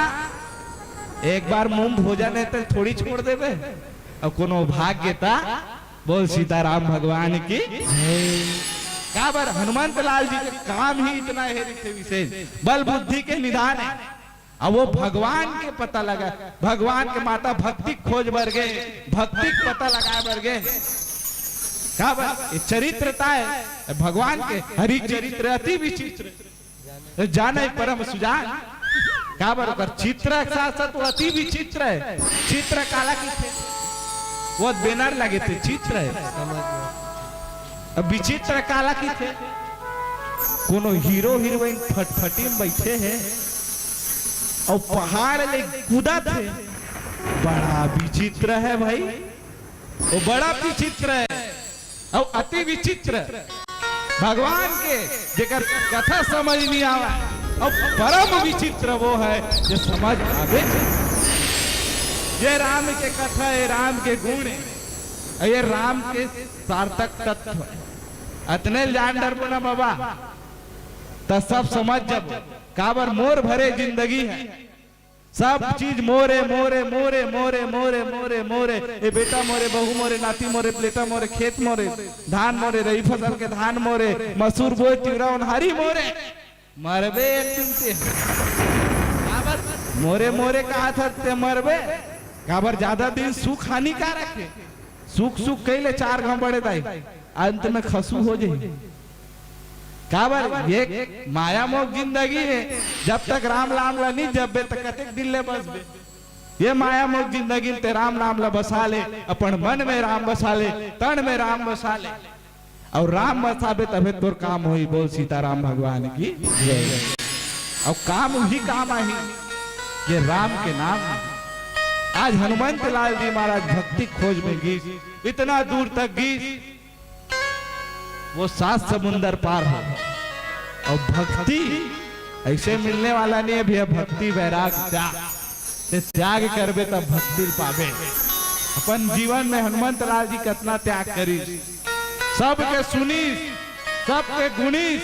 एक बार मुंह भोजन है तो थोड़ी छोड़ देवे। अब कोनो भाग्यता बोल सीताराम भगवान की। काबर हनुमंत लाल जी के काम ही इतना है विशेष बल बुद्धि के निधान है। अब वो भगवान के पता लगा, भगवान के माता भक्ति खोज बर गए, भक्ति पता लगा बर गए। काबर चरित्रता है भगवान के। हरि चरित्र अति विचित्र जाने परम सुजान। काबर कर चित्र साथ साथ वो अति विचित्र है। चित्र काला की थे वो बैनर लगे थे चित्र है। अब विचित्र काला की थे कोनो हीरो हीरोइन फटफटी में बैठे हैं और पहाड़ ले कूदा थे। बड़ा विचित्र है भाई, वो बड़ा विचित्र है और अति विचित्र। भगवान के जेकर कथा समझ नहीं आवा और परम विचित्र वो है जो समझ आवे। ये राम के कथा है, राम के गुण है, ये राम के सार्थक तत्व है। अतने जान डर बोला बाबा तो सब समझ जब काबर मोर भरे जिंदगी है। सब चीज मोरे मोरे मोरे मोरे मोरे मोरे मोरे। ये बेटा मोरे, बहू मोरे, नाती मोरे, प्लेटा मोरे, खेत मोरे, धान मोरे, रही फसल के धान मोरे, मसूर बोए, तिवरा उनहारी मोरे। मरबे तुमसे काबर मोरे मोरे कहा था ते मरबे। काबर ज्यादा दिन सुख हानिकारक है। सुख सुख कैले 4 घाव बड़े दाई अंत में खसू हो जाए। काबर ये माया मोह जिंदगी है। जब तक राम नाम ला नहीं जब तक कतेक दिन ले बस बे। ये माया मोह जिंदगी ते राम नाम ला बसा ले। अपन मन में राम बसा ले, तन में राम बसा ले और राम बसाबे तबे तोर काम होई। बोल सीताराम भगवान की जय। और काम ही काम आई ये राम के नाम। आज हनुमंत लाल जी महाराज भक्ति खोज में गई, इतना दूर तक गई वो 7 समुंदर पार हो। और भक्ति ऐसे मिलने वाला नहीं है भैया। भक्ति वैराग त्याग ते त्याग करबे तब भक्ति पावे। अपन जीवन में हनुमंत लाल जी कितना त्याग करी, सबके सुनीस, सबके गुणीस,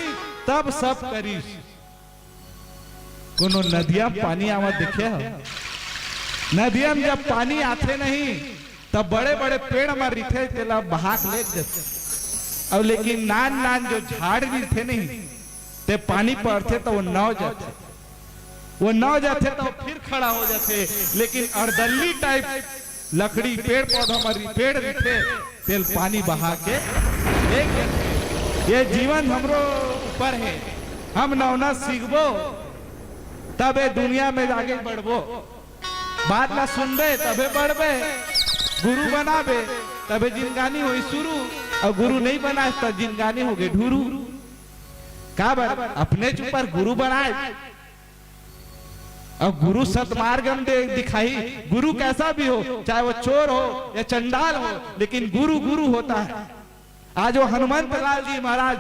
तब सब करीस। कोनो नदिया पानी आवत देखे हो? नदिया में जब पानी आते नहीं तब बड़े बड़े पेड़ में रिथे तेला बहाक ले जाते, और लेकिन नान नान जो झाड़ भी थे नहीं ते पानी पड़ते तो वो नौ जाते, वो नौ जाते तो फिर खड़ा हो जाते। लेकिन अर्दली टाइप लकड़ी पेड़ पौधा में पेड़ रिथे तेल पानी बहा के ले जाते। ये जीवन हमरो ऊपर है, हम नौना सीखबो तबे दुनिया में आगे बढ़बो। बात ला सुनबे तबे बढ़बे, गुरु बनाबे तबे जिंदगानी होई शुरू, और गुरु नहीं बना तो जिंदगानी हो गए ढूरू। का बर अपने ऊपर गुरु बनाए, और गुरु सतमार्गम दे दिखाई। गुरु कैसा भी हो, चाहे वो चोर हो या चंडाल हो, लेकिन गुरु गुरु होता है। आज वो हनुमंत लाल जी महाराज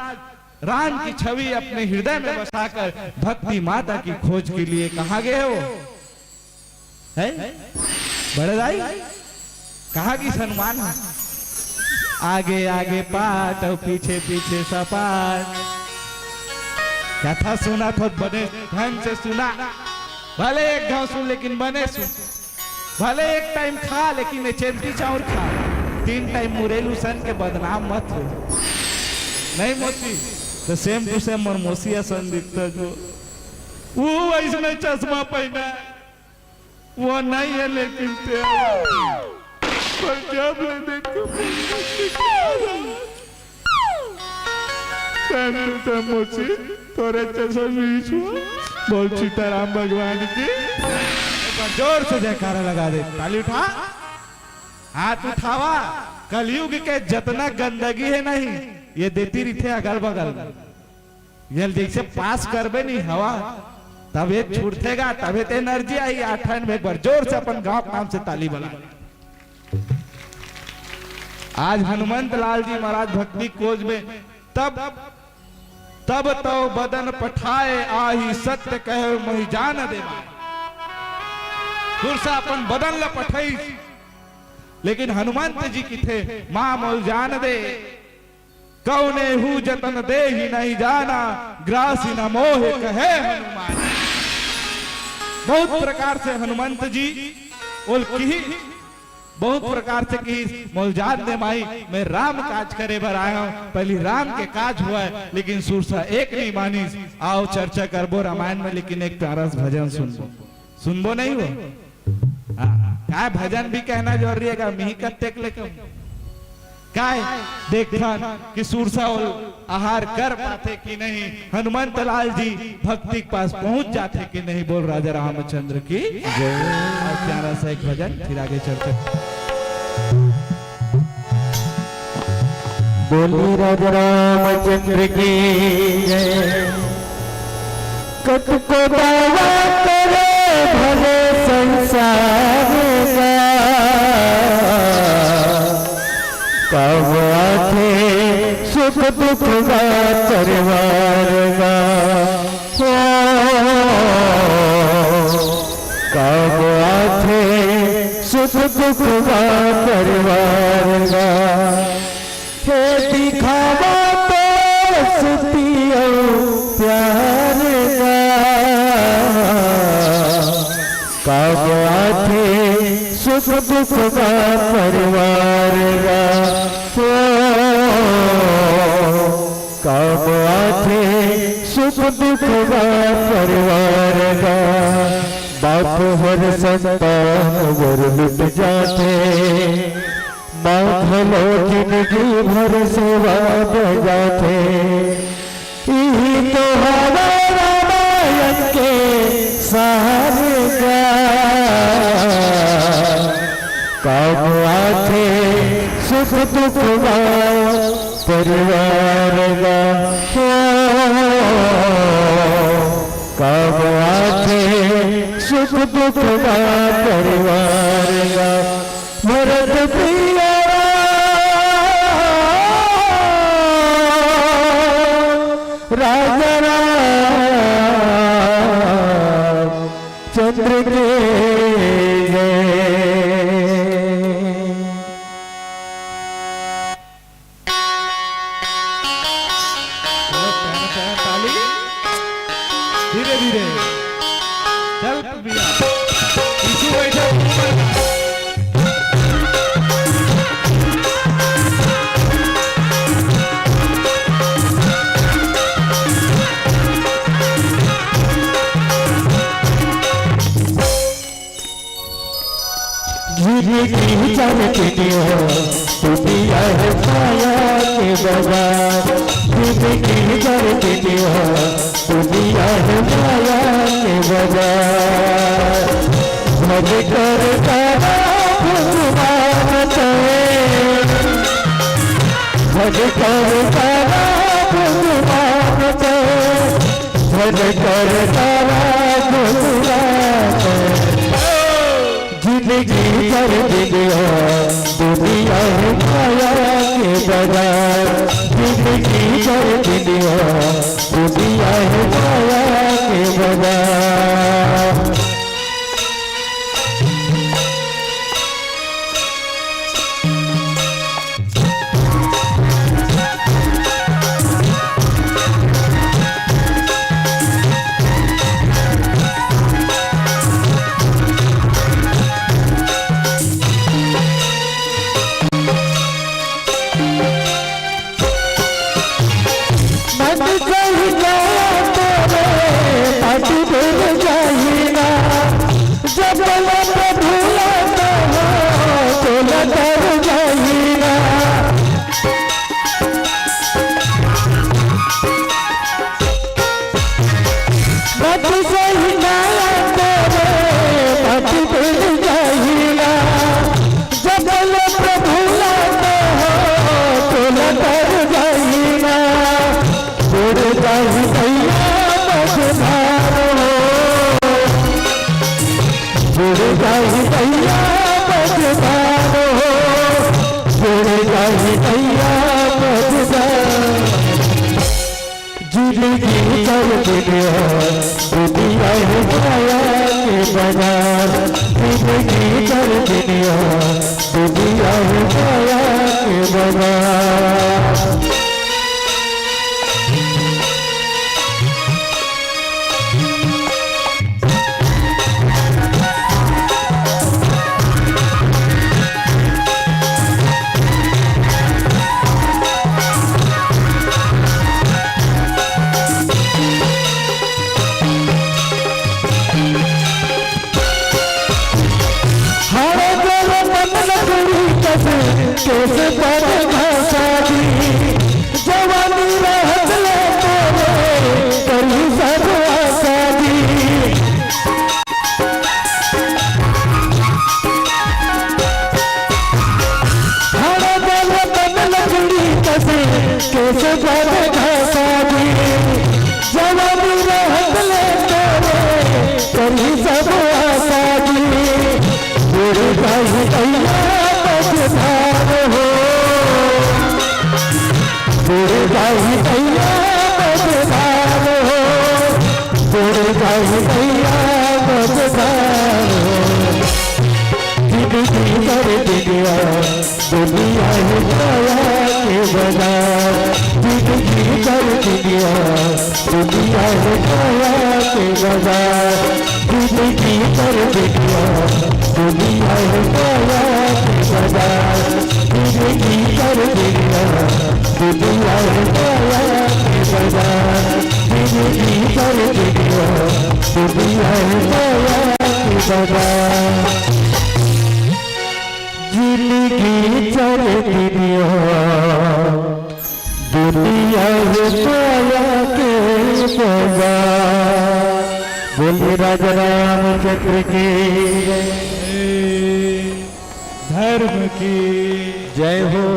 राम की छवि अपने हृदय में बसाकर भक्ति माता की खोज के लिए कहाँ गए हो? है बड़े भाई कहाँ की सम्मान है? आगे आगे पाठ और पीछे पीछे सपाट। कथा सुना तो बने ढंग से सुना, भले एक घाव सुन लेकिन बने सुन, भले एक टाइम खा लेकिन चेंटी चाउर खा, 3 टाइम मुरेलू सन के बदनाम मत हो। नहीं मोती तो सेम टू सेम और मोसिया सन दिखता जो वो वैसे चश्मा पहना वो नहीं है, लेकिन पर जब ले देखो मोची तोरे चश्मा बीच बोल सीताराम भगवान की जोर से जयकारा लगा दे, ताली उठा, हाथ उठावा। कलयुग के जितना गंदगी है नहीं ये देती रही थे अगल बगल, ये जैसे पास करबे नहीं हवा तब ये छूटेगा, तब ये एनर्जी आई। 8 में एक बार जोर से अपन गांव नाम से ताली बना। आज हनुमंत लाल जी महाराज भक्ति खोज में तब तो बदन पठाए आही सत्य कहे मही जान दे। दूसरा अपन बदन ल पठाई, लेकिन हनुमंत जी की थे मां मोल जान दे। कौने हु जतन दे ही नहीं जाना, ग्रासी न मोह कहे हनुमान। बहुत प्रकार से हनुमंत जी बोल की बहुत प्रकार से की मौजाद ने माई मैं राम काज करे भर आया हूं, पहली राम के काज हुआ है लेकिन सुरसा एक नहीं मानी। आओ चर्चा करबो रामायण में, लेकिन एक प्यारा भजन सुनबो नहीं हो। क्या भजन भी कहना जरूरी है, मिही कत्तेक लेके काय देखा कि सुरसा आहार कर पाते कि नहीं, हनुमंत लाल जी भक्ति के पास पहुंच जाते कि नहीं। बोल राजा रामचंद्र की जय। और प्यारा सा एक भजन फिर आगे चलते। बोली राजा रामचंद्र की जय। कत को दावा करे भले संसार का, कब आते सुख दुख का परिवार का। कब आते सुख दुख का परिवार का। हे दिखावा तो सुतियो प्यार का। कब आते सुख दुख का परिवार का। कब आते सुख दुख का परिवार का। बाप हर संतान वर लुट जाते, माखलो जिंदगी भर सेवा बजाते। यही तो हवा रामायण के सहारे का। कब आते सुख दुख का परिवार का। कब आते सुख दुख का परिवार का। भरत प्रिया राजा राम चंद्र के धीरे चल भैया इशू बैठा ऊपर का। जिंदगी चलती हो दुनिया है माया के बाजार, जिंदगी चलती हो दुनिया है माया के बाजार। भज कर तारा भगवान तेरे, भज कर तारा भगवान तेरे, भज कर तारा भगवान तेरे। जिंदगी कर दिया दुनिया है माया के बाजार, जिंदगी कर दिया दुनिया है माया के बाजार। जिंदगी कर दिया दुनिया है माया के बाजार, जिंदगी कर दिया दुनिया है माया के बाजार। कैसे पर भाषा दी जवानी रहत ले तोरे करी सब आशा दी। हर दल तन लकड़ी कैसे कैसे पर भाषा दी जवानी रहत ले तोरे करी सब आशा दी। तेरे भाई भैया मझधार हो, तेरे भाई भैया मझधार हो, तेरे भाई भैया मझधार हो। जिंदगी कर दिया दुनिया है माया के बाजार, जिंदगी कर दिया दुनिया है माया के बाजार, जिंदगी कर दिया दुनिया है माया के बाजार, जिंदगी कर दिया दुनिया है माया के बाजार, जिंदगी कर दिया दुनिया है माया के बाजार। जिंदगी चल दिया दुनिया है माया के बाजार। बोलिए राजा रामचंद्र की धर्म की जय हो,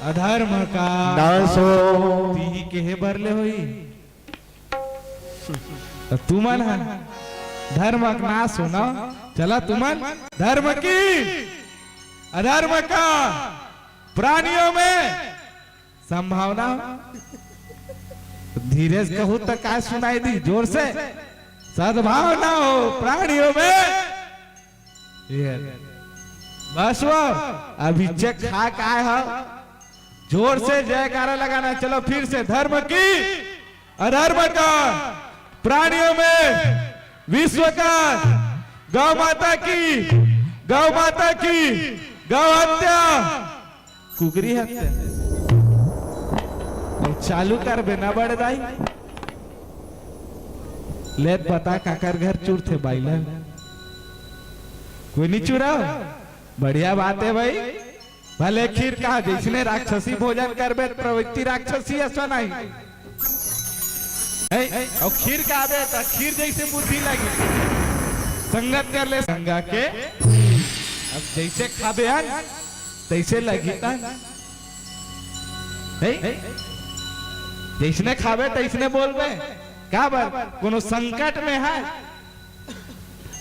अधर्म का नाश हो। ती के बरले होई तो तुमन है धर्म का नाश हो ना। चला तुमन धर्म की अधर्म का प्राणियों में संभावना। धीरे से कहूँ तो क्या सुनाई दी जोर से। सद्भावना हो प्राणियों में। ये बस वो अभी चेक खा का है। जोर से जयकारा लगाना। चलो फिर से धर्म की अधर्म का प्राणियों में विश्व का गौ माता की गौ हत्या कुकरी हत्या अब चालू कर बिना बड़े दाई लेत बता काकर घर चूर थे बाइला कोई नहीं चुरा बढ़िया बात है भाई भले खीर कहा जिसने राक्षसी भोजन करबे प्रवृत्ति राक्षसी ऐसा नहीं और खीर का दे तो खीर जैसे बुद्धि लगी संगत कर ले संगा के अब जैसे खाबे तैसे लगी जैसने खाबे तैसने बोलबे क्या बात कोनो संकट में है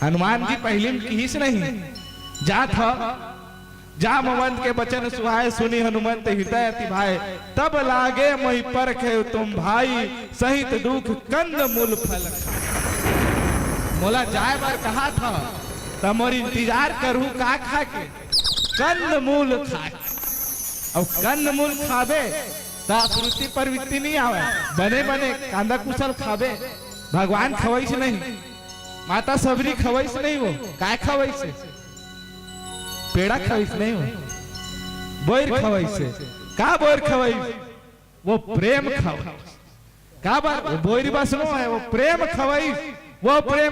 हनुमान जी पहले किस नहीं जा था जा मवंत के बचन सुहाए सुनी हनुमंत हृदय अति भाई तब लागे मई परखे तुम भाई सहित दुख कंद मूल फल मोला जाए बार कहा था तब मोर इंतजार करूं का खा के कंद मूल खा अब कंद मूल खाबे प्रवृत्ति प्रवृत्ति नहीं आवे बने बने कांदा कुशल खाबे भगवान खवैस नहीं माता सबरी खवैस नहीं वो काय खवैस पेड़ा खवैस नहीं हो बोर खवैस का बोर खवैस वो प्रेम खवैस का बार बोरी बसनो है वो प्रेम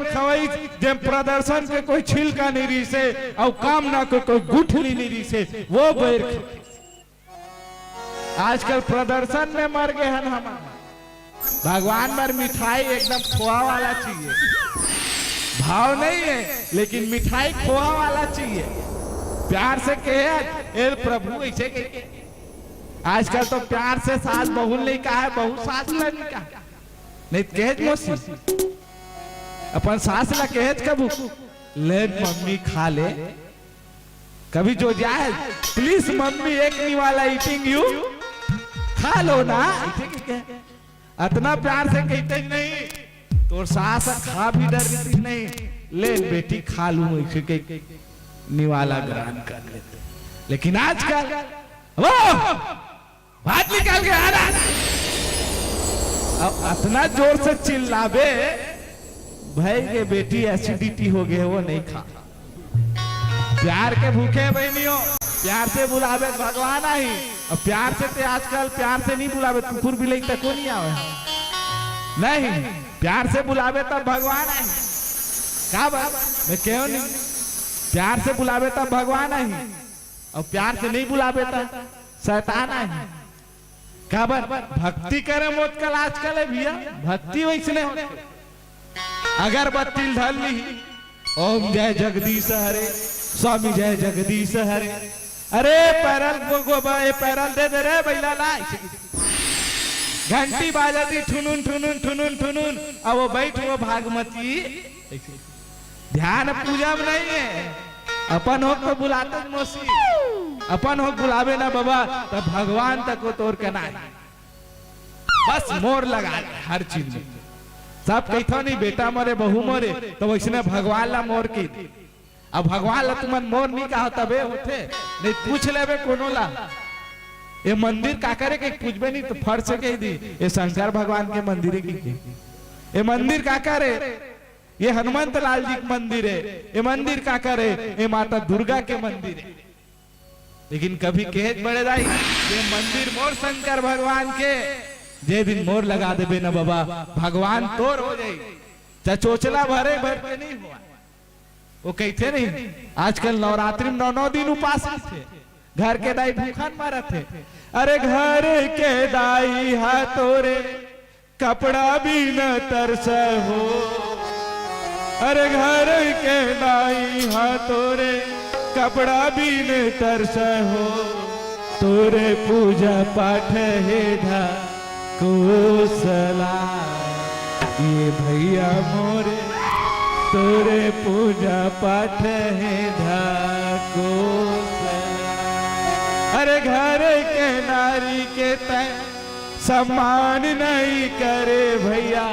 खवैस जब प्रदर्शन के कोई छिलका नहीं रही से और कामना को कोई गुठली नहीं रही से वो बोर आजकल प्रदर्शन में मर गए हैं हम भगवान पर मिठाई एकदम खोआ वाला चाहिए भाव नहीं है लेकिन मिठाई खोआ वाला चाहिए प्यार से कहे ए प्रभु ऐसे कहे आजकल तो प्यार से सास बहुल नहीं कहा है बहु सास नहीं कहा नहीं कहे मोसी अपन सास ला कहे कबू ले मम्मी खा ले कभी जो जाए प्लीज मम्मी एक निवाला ईटिंग यू खा लो ना इतना प्यार से कहते नहीं तो सास खा भी डरती नहीं ले बेटी खा लू ऐसे निवाला ग्रहण कर लेते लेकिन आजकल वो बात निकाल के आ रहा अब इतना जोर से चिल्लावे भाई के बेटी एसिडिटी हो गए वो नहीं खा प्यार के भूखे बहनियों प्यार से बुलावे भगवान आई और प्यार से ते आजकल प्यार से नहीं बुलावे कुकुर बिलाई तक नहीं आवे नहीं प्यार से बुलावे तब भगवान आई क्या बात मैं क्यों नहीं प्यार से बुलावे तब भगवान आई और प्यार से नहीं बुलावे तब शैतान आई क्या बात भक्ति करे मोत कल आजकल है भैया भक्ति वैसने होते अगरबत्ती ढल ली ओम जय जगदीश हरे स्वामी जय जगदीश हरे अरे पैरल पैरल दे रे बैला ला घंटी बाजाती ठुनुन ठुनुन ठुनुन ठुनुन अब वो बैठ वो भागमती ध्यान पूजा में नहीं है अपन हो तो बुलाते मोसी अपन हो बुलावे ना बाबा तब भगवान तक को तोड़ के ना बस मोर लगा हर चीज में सब कहता नहीं बेटा मरे बहू मरे तो वैसे भगवान ला मोर की अब भगवान ला तुमन मोर नहीं कहा तबे होते नहीं पूछ लेबे कोनो ला ये मंदिर का करे के पूछबे नहीं तो फर्श से कह दी ये शंकर भगवान के मंदिर की ये मंदिर का करे ये हनुमंत लाल जी का मंदिर है ये मंदिर का करे ये माता दुर्गा के मंदिर है लेकिन कभी कहे बड़े दाई ये मंदिर मोर शंकर भगवान के जे दिन मोर लगा देबे ना बाबा भगवान तोर हो जाए चचोचला भरे भरते नहीं हुआ वो कहते नहीं आजकल नवरात्रि में 9 दिन उपास थे घर के दाई भूखन मारा थे अरे घर के दाई हाथोरे कपड़ा भी न तरस हो अरे घर के दाई हाथोरे कपड़ा भी न तरस हो तोरे पूजा पाठ है ढा कोसला ये भैया मोरे तोरे पूजा पाठ है ढाको अरे घर के नारी के तय सम्मान नहीं करे भैया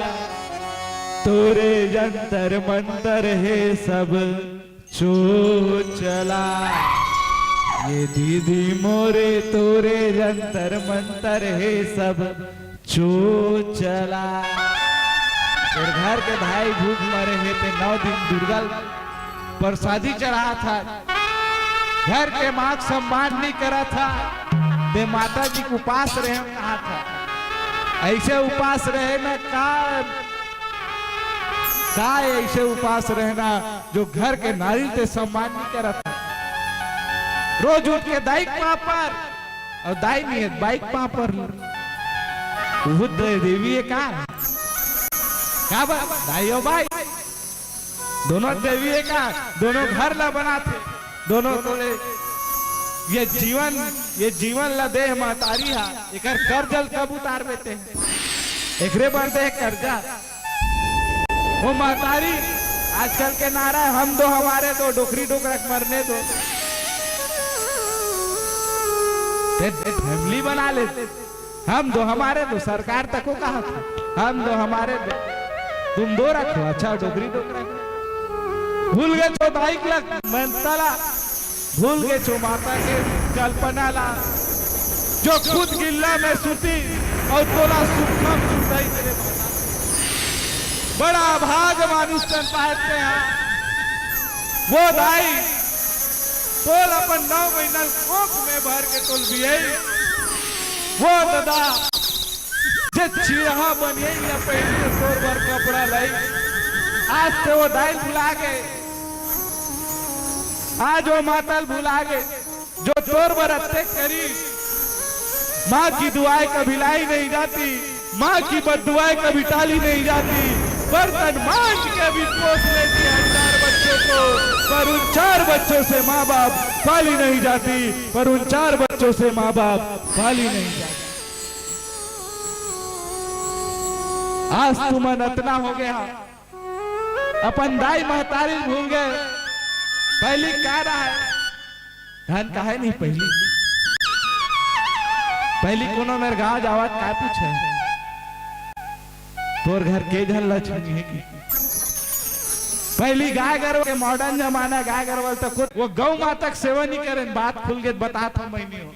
तोरे जंतर मंतर है सब चो चला ये दीदी मोरे तोरे जंतर मंतर है सब चो चला और घर के भाई भूख मरे हैं ते 9 दिन दुर्गा प्रसादी चढ़ा था, घर के माँ सम्मान नहीं करा था, ते माता जी को उपास रहे कहा था। ऐसे उपास रहे ना का ऐसे उपास रहना जो घर के नारी ते सम्मान नहीं करा था। रोज उठ के दाई पा पर और दाई नहीं है बाइक पा पर बुद्ध देवी है का दाई और बाई दोनों देवी है का, दोनों घर ला बनाते, दोनों तोड़े ये जीवन ला दे महतारी हा एकर कर्जल कब उतार देते हैं, एकरे पर दे कर्जा। वो महतारी आजकल के नारा हम दो हमारे दो, डोकरी डोकरक मरने दो, फैमिली बना लेते, हम दो हमारे दो। सरकार तक को कहा था हम दो हमारे दो, तुम दो रखो, अच्छा डोकरी डोकरक भूल गए छो बाइक लग मनतला, भूल गए छो माता के कल्पना ला जो खुद गिल्ला में सुती और तोला सुखम सुताई तेरे बड़ा भाग मानुष पाते हैं। वो दाई तोल अपन 9 महीना कोख में भर के तोल भी वो दादा जे चिड़हा बनिए या पहले तोर भर कपड़ा लाई, आज से वो दाई भुला गए, आज वो मातल भुला गए जो तोर भर अत्ते करी। माँ की दुआएं कभी लाई नहीं जाती, माँ की बददुआएं कभी टाली नहीं जाती, बर्तन मांझ के भी पोस लेती है 4 बच्चों को, पर उन 4 बच्चों से माँ बाप पाली नहीं जाती, पर उन 4 बच्चों से माँ बाप पाली नहीं जाती। आज तुम अतना हो गया, अपन दाई महतारी भूल गए, पहली क्या रहा है धन का है नहीं, पहली कोनो मेरे गांव जावत क्या पूछे तोर घर के धन लक्ष्मी है की, पहली गाय गरव के मॉडर्न जमाना गाय गरवल तक खुद वो गौ माता सेवा नहीं करें, बात खुल के बता था मैंने हो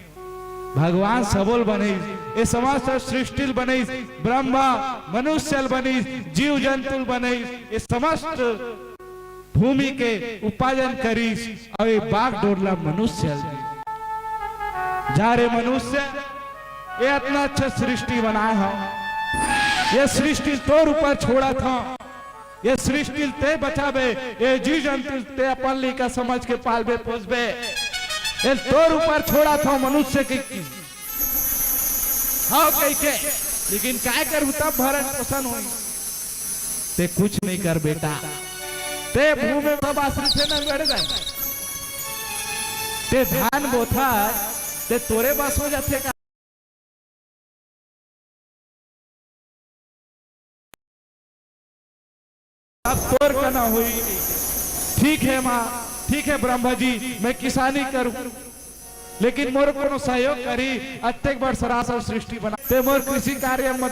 भगवान सबोल बने, ये समस्त सृष्टि बने, ब्रह्मा मनुष्य बने, जीव जंतु बने, ये समस्त भूमि के उपार्जन करी और ये बाग डोरला मनुष्य जा रे मनुष्य ये इतना अच्छा सृष्टि बनाया है, ये सृष्टि तोर ऊपर छोड़ा था, ये सृष्टि ते बचावे, ये जीव जंतु ते अपन लेकर समझ के पालबे पोसबे, ये तोर ऊपर छोड़ा था मनुष्य की हाँ कैसे, लेकिन क्या करूं तब भरण पोषण हुई, ते कुछ नहीं कर बेटा, ते भूमि में सब आश्रित से न गड़ गए, ते धान बोथा ते तोरे बस हो जाते का, अब तोर का ना हुई। ठीक है माँ, ठीक है ब्रह्मा जी, मैं किसानी करूं, लेकिन मोर को सहयोग करी अत्येक बार सरासर सृष्टि बना, ते मोर कृषि कार्य मदद